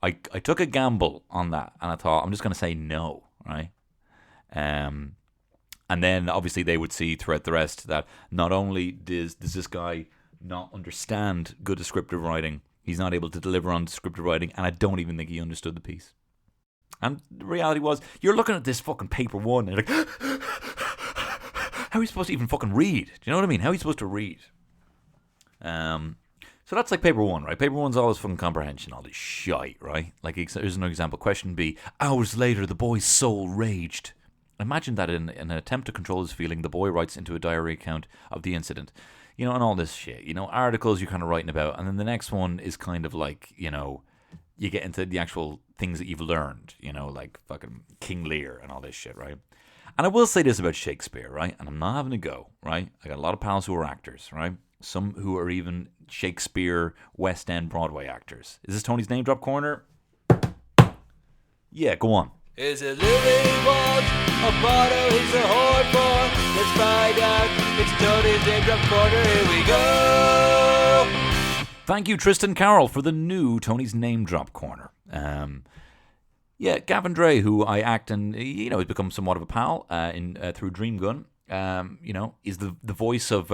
I took a gamble on that, and I thought, I'm just going to say no, right? And then, obviously, they would see throughout the rest that not only does this guy not understand good descriptive writing, he's not able to deliver on descriptive writing, and I don't even think he understood the piece. And the reality was, you're looking at this fucking paper 1, and you're like, how are you supposed to even fucking read? Do you know what I mean? How are you supposed to read? So that's like paper 1, right? Paper 1's always fucking comprehension, all this shite, right? Like, here's another example. Question B. Hours later, the boy's soul raged. Imagine that in an attempt to control his feeling, the boy writes into a diary account of the incident. And all this shit. Articles you're kind of writing about. And then the next one is kind of like, you get into the actual things that you've learned, like fucking King Lear and all this shit, right? And I will say this about Shakespeare, right? And I'm not having a go, right? I got a lot of pals who are actors, right? Some who are even Shakespeare, West End, Broadway actors. Is this Tony's Name Drop Corner? Yeah, go on. Is it Louis Walt or Bono? He's a hard for. Let's find out. It's Tony's Name Drop Corner. Here we go. Thank you, Tristan Carroll, for the new Tony's Name Drop Corner. Gavin Dre, who I act and has become somewhat of a pal through Dream Gun. Is the voice of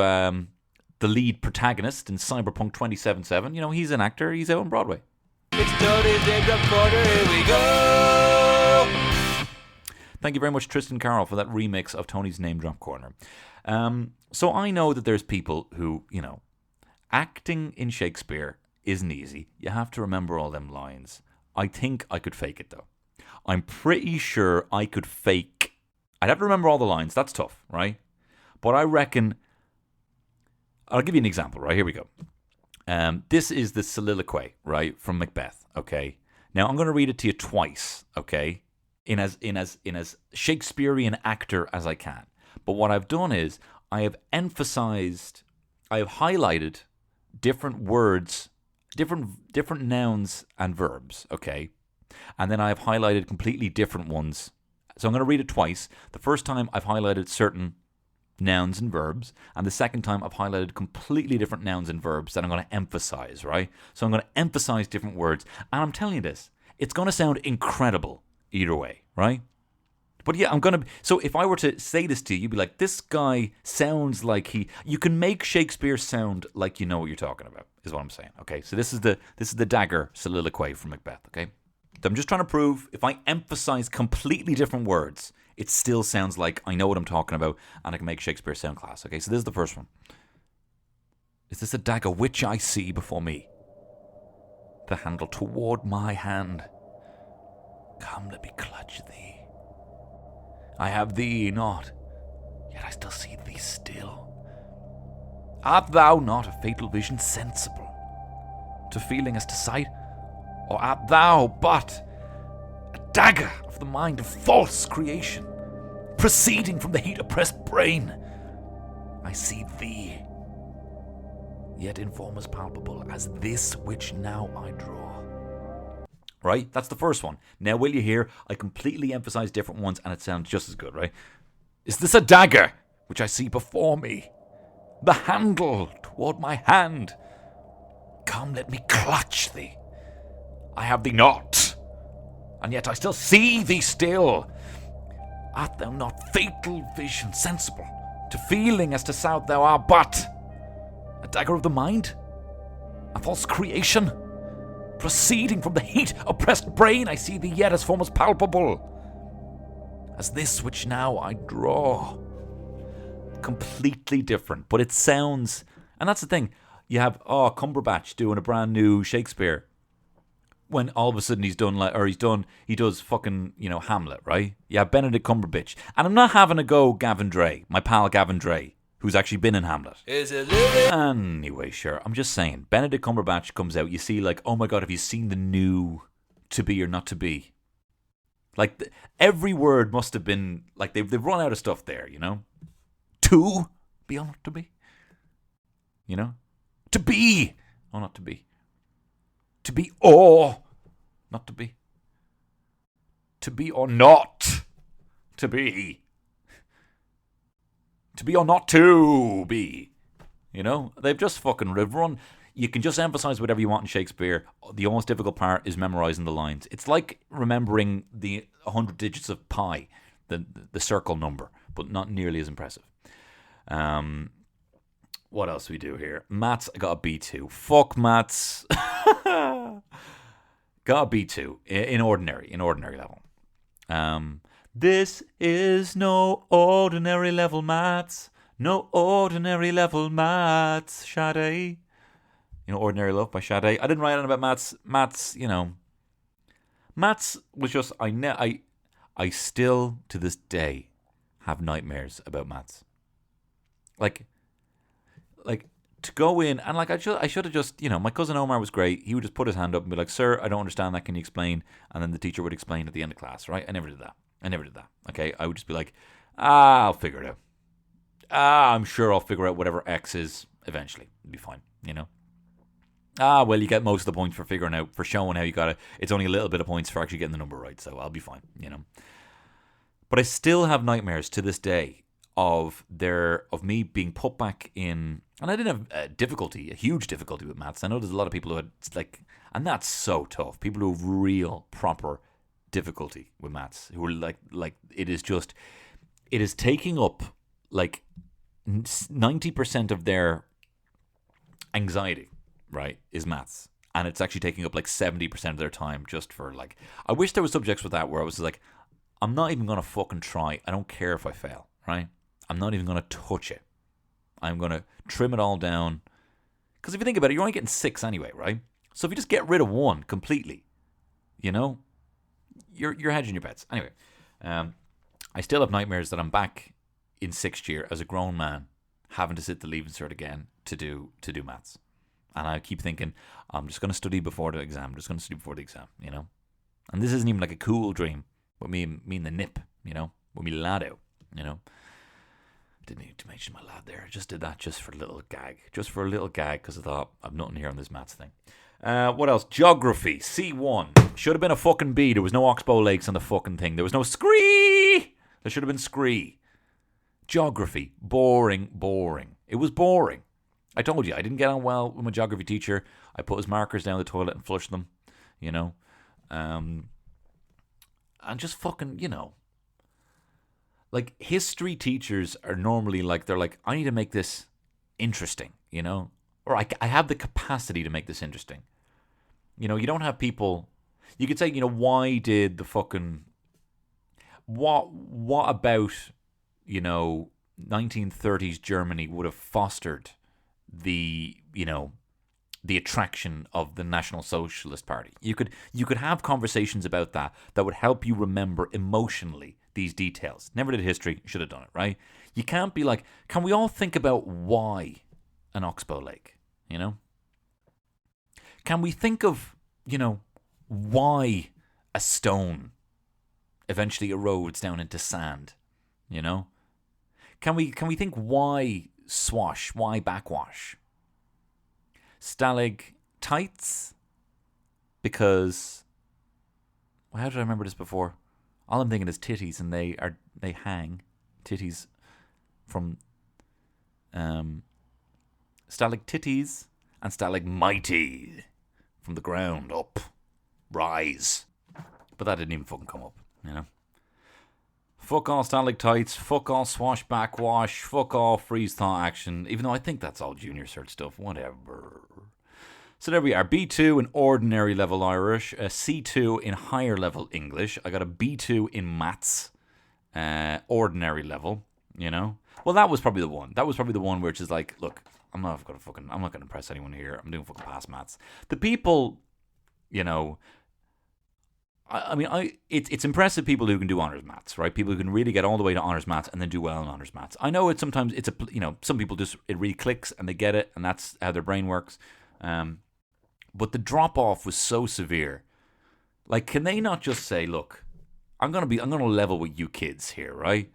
the lead protagonist in Cyberpunk 2077. He's an actor. He's out on Broadway. It's Tony's Name Drop Corner. Here we go. Thank you very much, Tristan Carroll, for that remix of Tony's Name Drop Corner. So I know that there's people who, acting in Shakespeare isn't easy. You have to remember all them lines. I think I could fake it, though. I'm pretty sure I could fake. I'd have to remember all the lines. That's tough, right? But I reckon. I'll give you an example, right? Here we go. This is the soliloquy, right, from Macbeth, okay? Now, I'm going to read it to you twice, okay? In as Shakespearean actor as I can. But what I've done is, I have highlighted different words, different nouns and verbs, okay? And then I've highlighted completely different ones. So I'm going to read it twice. The first time I've highlighted certain nouns and verbs, and the second time I've highlighted completely different nouns and verbs that I'm going to emphasize, right? So I'm going to emphasize different words, and I'm telling you this, it's going to sound incredible either way, right? But yeah, so if I were to say this to you, you'd be like, this guy sounds like you can make Shakespeare sound like you know what you're talking about, is what I'm saying, okay? So this is the dagger soliloquy from Macbeth, okay? So I'm just trying to prove if I emphasize completely different words, it still sounds like I know what I'm talking about and I can make Shakespeare sound class. Okay, so this is the first one. Is this a dagger which I see before me? The handle toward my hand. Come, let me clutch thee. I have thee not, I still see thee still. Art thou not a fatal vision sensible to feeling as to sight? Or art thou but a dagger of the mind of false creation, proceeding from the heat-oppressed brain? I see thee, yet in form as palpable as this which now I draw. Right? That's the first one. Now, will you hear, I completely emphasize different ones and it sounds just as good, right? Is this a dagger which I see before me? The handle toward my hand. Come, let me clutch thee. I have thee not, and yet I still see thee still. Art thou not fatal vision sensible to feeling as to south thou art but a dagger of the mind? A false creation? Proceeding from the heat-oppressed brain, I see thee yet as form as palpable as this which now I draw. Completely different, but it sounds... And that's the thing. You have, Cumberbatch doing a brand new Shakespeare. When all of a sudden he does fucking, Hamlet, right? You have Benedict Cumberbatch. And I'm not having a go Gavin Dre, my pal Gavin Dre, who's actually been in Hamlet. Is it living? Anyway, sure. I'm just saying. Benedict Cumberbatch comes out. You see, like, oh my God, have you seen the new To Be or Not To Be? Like, every word must have been, like, they've run out of stuff there, To be or not to be? To be or not to be? To be or not to be? To be or not to be? To be or not to be? They've just fucking run. You can just emphasize whatever you want in Shakespeare. The most difficult part is memorizing the lines. It's like remembering the 100 digits of pi, the circle number, but not nearly as impressive. What else we do here? Maths, I got a B2. Fuck maths. Got a B2 in ordinary level. This is no ordinary level maths. No ordinary level maths, Sade. Ordinary Love by Sade. I didn't write anything about maths. Maths, Maths was just, I still, to this day, have nightmares about maths. Like to go in and I should have just, my cousin Omar was great. He would just put his hand up and be like, "Sir, I don't understand that. Can you explain?" And then the teacher would explain at the end of class, right? I never did that. Okay, I would just be like, I'll figure it out. I'm sure I'll figure out whatever X is eventually. It'll be fine, well, you get most of the points for showing how you got it. It's only a little bit of points for actually getting the number right, so I'll be fine, But I still have nightmares to this day of me being put back in, and I didn't have a huge difficulty with maths. I know there's a lot of people who had and that's so tough. People who have real proper difficulty with maths, who are like it is taking up 90% of their anxiety, right, is maths. And it's actually taking up 70% of their time just for I wish there was subjects with that where I was I'm not even going to fucking try. I don't care if I fail, right? I'm not even going to touch it. I'm going to trim it all down. Because if you think about it, you're only getting 6 anyway, right? So if you just get rid of 1 completely, you're hedging your bets. Anyway, I still have nightmares that I'm back in 6th year as a grown man having to sit the Leaving Cert again to do maths. And I keep thinking, I'm just going to study before the exam. And this isn't even a cool dream. With me and the nip, with me lad out, Didn't need to mention my lad there. I just did that just for a little gag. Because I thought, I've nothing here on this maths thing. What else? Geography, C1. Should have been a fucking B. There was no Oxbow Lakes on the fucking thing. There was no scree. There should have been scree. Geography, boring. It was boring. I told you, I didn't get on well with my geography teacher. I put his markers down the toilet and flushed them, And just fucking, history teachers are normally they're I need to make this interesting, Or I have the capacity to make this interesting. You don't have people, you could say, why did the fucking, what about, 1930s Germany would have fostered the attraction of the National Socialist Party. You could have conversations about that would help you remember emotionally these details. Never did history, should have done it, right? You can't be like, can we all think about why an oxbow lake, you know? Can we think of, why a stone eventually erodes down into sand, you know? Can we think why swash, why backwash? Stalactites, because, well, how did I remember this before? All I'm thinking is titties, and they hang titties from stalactites and stalagmites from the ground up, rise. But that didn't even fucking come up, you know. Fuck all stalactites, fuck all swash backwash, fuck all freeze thaw action. Even though I think that's all junior cert stuff, whatever. So there we are, B2 in ordinary level Irish, a C2 in higher level English. I got a B2 in maths, ordinary level, you know. Well, that was probably the one. That was probably the one where it's just like, look, I'm not gonna impress anyone here. I'm doing fucking past maths. The people, you know, it's impressive people who can do honours maths, right? People who can really get all the way to honours maths and then do well in honours maths. I know sometimes some people just, it really clicks and they get it and that's how their brain works. But the drop off was so severe. Like, can they not just say, look, I'm gonna level with you kids here, right?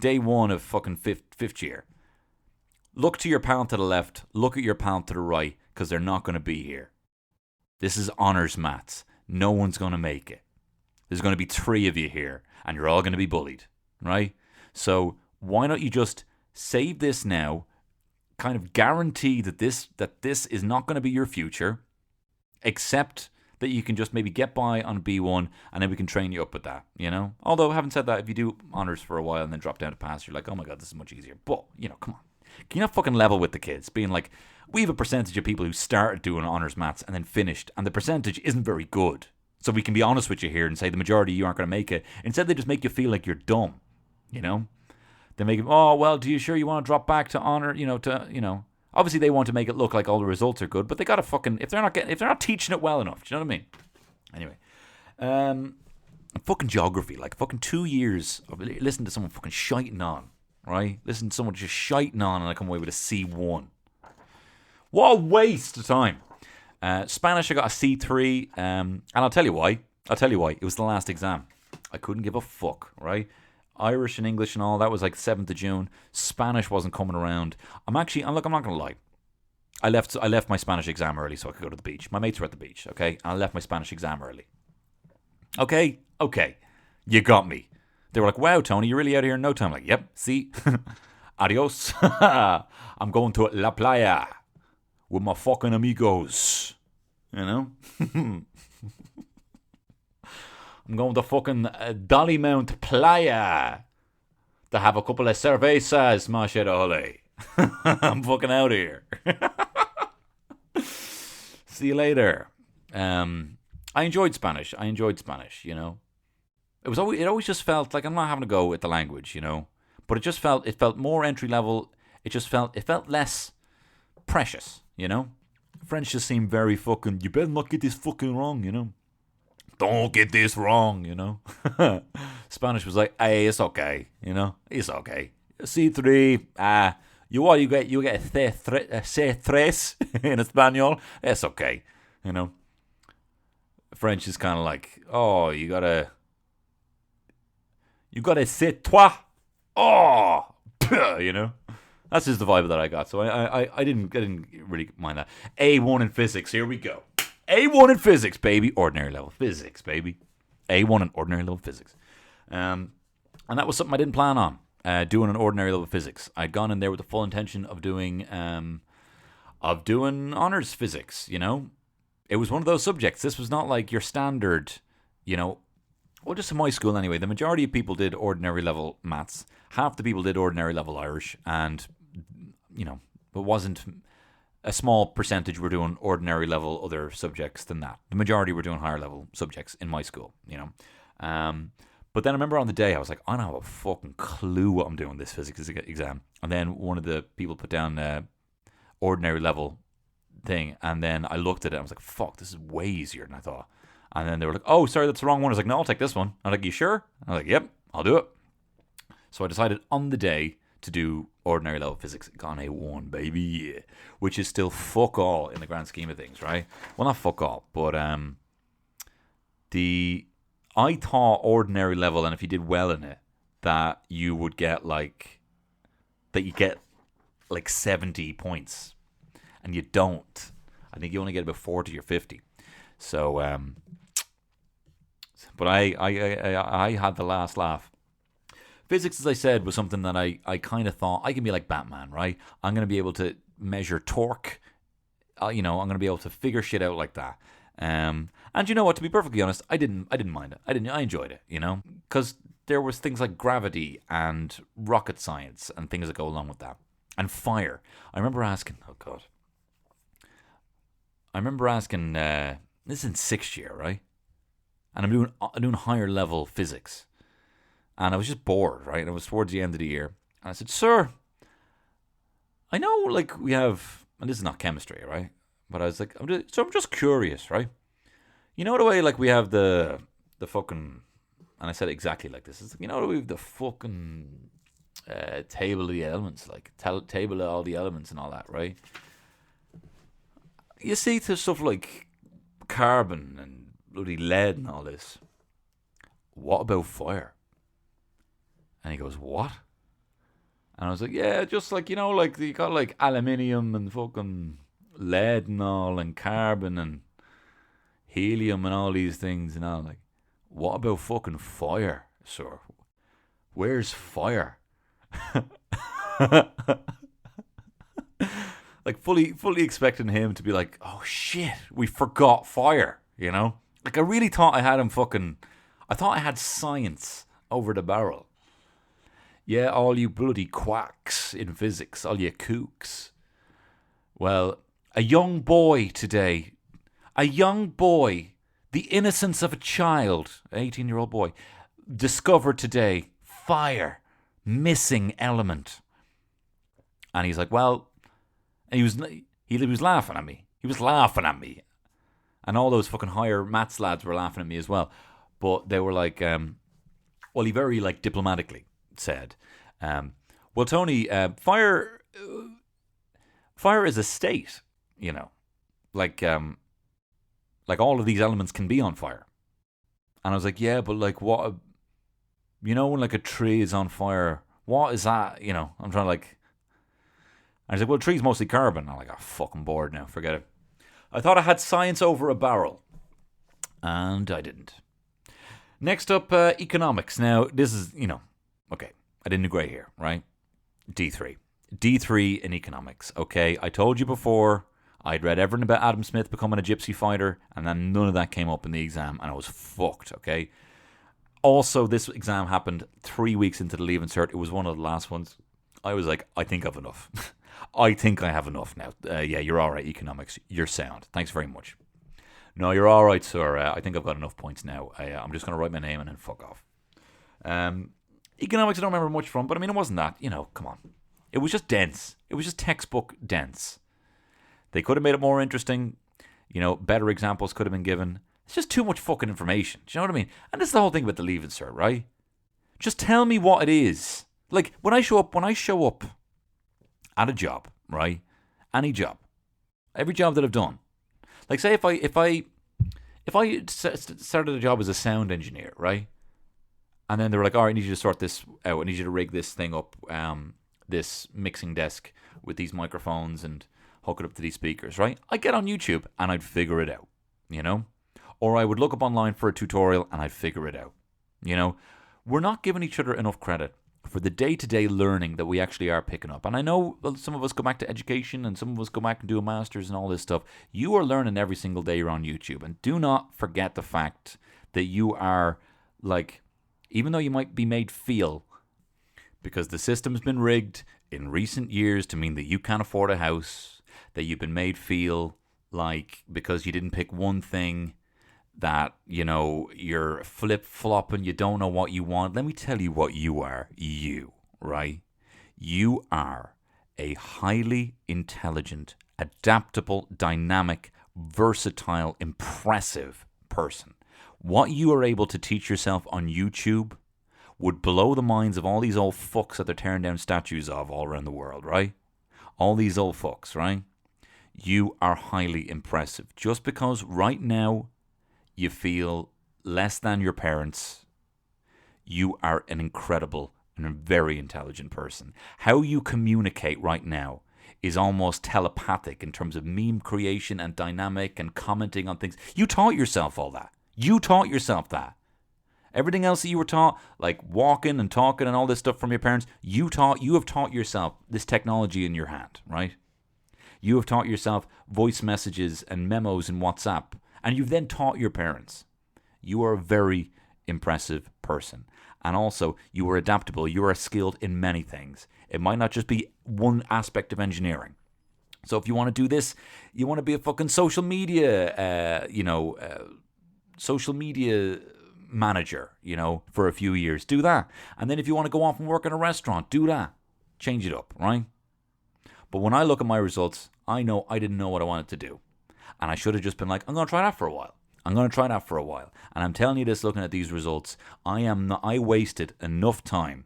Day one of fucking fifth year. Look to your pal to the left, look at your pal to the right, because they're not going to be here. This is honours maths. No one's going to make it. There's going to be 3 of you here, and you're all going to be bullied, right? So why not you just save this now, kind of guarantee that this is not going to be your future, except that you can just maybe get by on B1, and then we can train you up with that, you know? Although, having said that, if you do honours for a while and then drop down to pass, you're like, oh my god, this is much easier. But, come on. Can you not fucking level with the kids? Being like, we have a percentage of people who started doing honours maths and then finished, and the percentage isn't very good. So we can be honest with you here and say the majority of you aren't going to make it. Instead, they just make you feel like you're dumb, you know? They make it, oh, well, do you sure you want to drop back to honour, Obviously, they want to make it look like all the results are good, but they got to fucking, if they're not teaching it well enough, do you know what I mean? Anyway, fucking geography, like fucking 2 years of listening to someone fucking shiting on, right? Listen to someone just shiting on and I come away with a C1. What a waste of time. Spanish, I got a C3, and I'll tell you why. It was the last exam. I couldn't give a fuck, right? Irish and English and all, that was like 7th of June. Spanish wasn't coming around. I'm not going to lie. I left my Spanish exam early so I could go to the beach. My mates were at the beach, okay? And I left my Spanish exam early. Okay. You got me. They were like, wow, Tony, you're really out here in no time. I'm like, yep, see? Adios. I'm going to La Playa with my fucking amigos. You know? I'm going to fucking Dolly Mount Playa to have a couple of cervezas, machedole. I'm fucking out of here. See you later. I enjoyed Spanish, you know. It always just felt like I'm not having to go with the language, you know. But it felt more entry level. It felt less precious, you know. French just seemed very fucking, you better not get this fucking wrong, you know. Don't get this wrong, you know. Spanish was like, hey, it's okay, you know. It's okay. C3, you get C3 in Espanol. It's okay, you know. French is kind of like, oh, you gotta c'est toi. Oh, you know. That's just the vibe that I got. So I didn't really mind that. A1 in physics. Here we go. A1 in physics, baby. Ordinary level physics, baby. A1 in ordinary level physics. And that was something I didn't plan on, doing an ordinary level physics. I'd gone in there with the full intention of doing honors physics, you know. It was one of those subjects. This was not like your standard, you know. Well, just in my school anyway, the majority of people did ordinary level maths. Half the people did ordinary level Irish. And, you know, it wasn't... A small percentage were doing ordinary level other subjects than that. The majority were doing higher level subjects in my school, you know. But then I remember on the day, I was like, I don't have a fucking clue what I'm doing this physics exam. And then one of the people put down ordinary level thing. And then I looked at it and I was like, fuck, this is way easier than I thought. And then they were like, oh, sorry, that's the wrong one. I was like, no, I'll take this one. I'm like, you sure? I was like, yep. I'll do it. So I decided on the day to do ordinary level physics. Got an A1, baby, yeah. Which is still fuck all in the grand scheme of things, right? Well, not fuck all, but I thought ordinary level, and if you did well in it, that you would get like 70 points, and you don't. I think you only get about 40 or 50. So, but I had the last laugh. Physics, as I said, was something that I kind of thought I can be like Batman, right? I'm going to be able to measure torque. I'm going to be able to figure shit out like that. And you know what? To be perfectly honest, I didn't mind it. I enjoyed it, because there was things like gravity and rocket science and things that go along with that, and fire. I remember asking, this is in 6th year, right? And I'm doing higher level physics. And I was just bored, right? And it was towards the end of the year. And I said, sir, I know, like, we have, and this is not chemistry, right? But I was like, I'm just curious, right? You know the way, like, we have the fucking, and I said it exactly like this. It's like, the way we have the fucking table of the elements, like, table of all the elements and all that, right? You see to stuff like carbon and bloody lead and all this. What about fire? And he goes, what? And I was like, yeah, just like, like you got like aluminium and fucking lead and all, and carbon and helium and all these things and all. Like, what about fucking fire, sir? Where's fire? Like fully expecting him to be like, oh shit, we forgot fire, Like I really thought I had him I thought I had science over the barrel. Yeah, all you bloody quacks in physics, all you kooks. Well, a young boy today, the innocence of a child, 18-year-old boy, discovered today, fire, missing element. And he's like, well, and he was laughing at me. He was laughing at me. And all those fucking higher maths lads were laughing at me as well. But they were like, he very like diplomatically said, well, Tony, fire is a state, like all of these elements can be on fire. And I was like, yeah, but like what, when like a tree is on fire, what is that? I'm trying to like, and he's like, well, the tree's mostly carbon. I'm like, I'm fucking bored now, forget it. I thought I had science over a barrel, and I didn't. Next up, economics. Now, this is, okay, I didn't do great here, right? D3 in economics, okay? I told you before, I'd read everything about Adam Smith becoming a gypsy fighter, and then none of that came up in the exam, and I was fucked, okay? Also, this exam happened 3 weeks into the Leaving Cert. It was one of the last ones. I was like, I think I've enough. I think I have enough now. Yeah, you're all right, economics. You're sound. Thanks very much. No, you're all right, sir. I think I've got enough points now. I'm just going to write my name and then fuck off. Economics I don't remember much from, but I mean, it wasn't that. Come on. It was just dense. It was just textbook dense. They could have made it more interesting. Better examples could have been given. It's just too much fucking information. Do you know what I mean? And this is the whole thing about the Leaving Cert, right? Just tell me what it is. Like, when I show up at a job, right? Any job. Every job that I've done. Like, say if I started a job as a sound engineer, right? And then they were like, all right, I need you to sort this out. I need you to rig this thing up, this mixing desk with these microphones and hook it up to these speakers, right? I'd get on YouTube and I'd figure it out, Or I would look up online for a tutorial and I'd figure it out, We're not giving each other enough credit for the day-to-day learning that we actually are picking up. And I know some of us go back to education and some of us go back and do a master's and all this stuff. You are learning every single day you're on YouTube. And do not forget the fact that you are, like, even though you might be made feel, because the system's been rigged in recent years to mean that you can't afford a house, that you've been made feel like because you didn't pick one thing, that, you're flip-flopping, you don't know what you want. Let me tell you what you are. Right? You are a highly intelligent, adaptable, dynamic, versatile, impressive person. What you are able to teach yourself on YouTube would blow the minds of all these old fucks that they're tearing down statues of all around the world, right? All these old fucks, right? You are highly impressive. Just because right now you feel less than your parents, you are an incredible and a very intelligent person. How you communicate right now is almost telepathic in terms of meme creation and dynamic and commenting on things. You taught yourself all that. You taught yourself that. Everything else that you were taught, like walking and talking and all this stuff from your parents, you have taught yourself this technology in your hand, right? You have taught yourself voice messages and memos in WhatsApp, and you've then taught your parents. You are a very impressive person. And also, you are adaptable. You are skilled in many things. It might not just be one aspect of engineering. So if you want to do this, you want to be a fucking social media, social media manager, for a few years, do that. And then if you want to go off and work in a restaurant, do that. Change it up, right? But when I look at my results, I know I didn't know what I wanted to do. And I should have just been like, I'm going to try that for a while. And I'm telling you this, looking at these results, I wasted enough time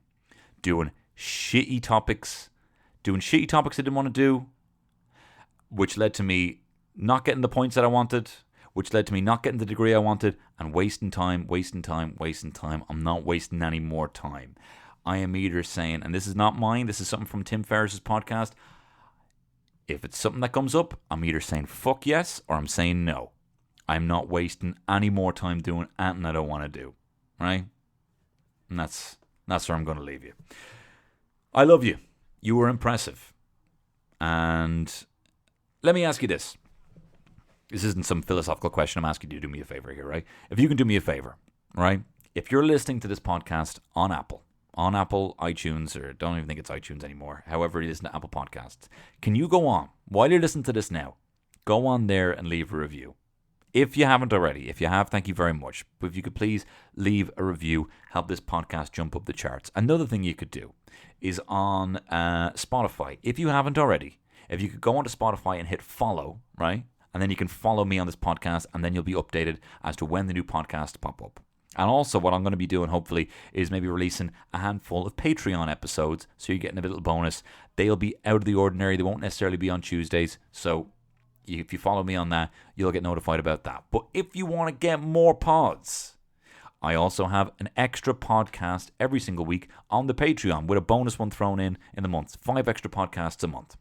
doing shitty topics I didn't want to do, which led to me not getting the points that I wanted, which led to me not getting the degree I wanted, and wasting time. I'm not wasting any more time. I am either saying, and this is not mine, this is something from Tim Ferriss's podcast, if it's something that comes up, I'm either saying fuck yes or I'm saying no. I'm not wasting any more time doing anything I don't want to do, right? And that's where I'm going to leave you. I love you. You were impressive. And let me ask you this. This isn't some philosophical question. I'm asking you to do me a favor here, right? If you can do me a favor, right? If you're listening to this podcast on Apple, iTunes, or don't even think it's iTunes anymore, however you listen to Apple Podcasts, can you go on, while you're listening to this now, go on there and leave a review. If you haven't already, if you have, thank you very much. But if you could please leave a review, help this podcast jump up the charts. Another thing you could do is on Spotify. If you haven't already, if you could go onto Spotify and hit follow, right? And then you can follow me on this podcast, and then you'll be updated as to when the new podcasts pop up. And also what I'm going to be doing, hopefully, is maybe releasing a handful of Patreon episodes. So you're getting a little bonus. They'll be out of the ordinary. They won't necessarily be on Tuesdays. So if you follow me on that, you'll get notified about that. But if you want to get more pods, I also have an extra podcast every single week on the Patreon with a bonus one thrown in the month. 5 extra podcasts a month.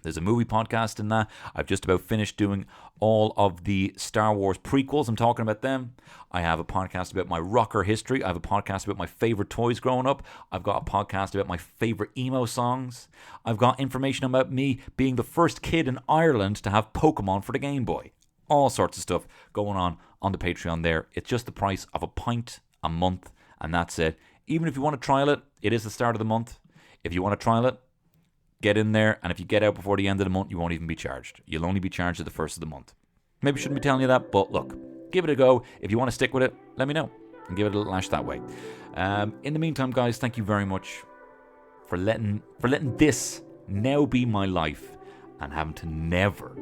There's a movie podcast in that. I've just about finished doing all of the Star Wars prequels. I'm talking about them. I have a podcast about my rocker history. I have a podcast about my favorite toys growing up. I've got a podcast about my favorite emo songs. I've got information about me being the first kid in Ireland to have Pokemon for the Game Boy. All sorts of stuff going on the Patreon there. It's just the price of a pint a month, and that's it. Even if you want to trial it, it is the start of the month. If you want to trial it, get in there, and if you get out before the end of the month, you won't even be charged. You'll only be charged at the first of the month. Maybe shouldn't be telling you that, but look, give it a go. If you want to stick with it, let me know, and give it a little lash that way. In the meantime, guys, thank you very much for letting this now be my life, and having to never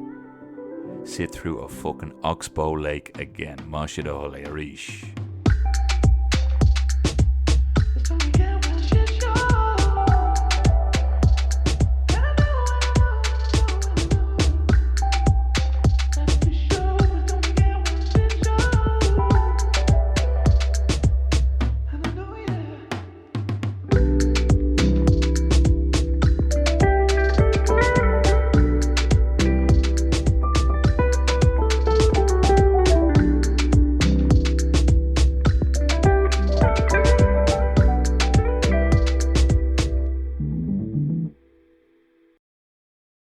sit through a fucking Oxbow Lake again. Mashida Hole Arish.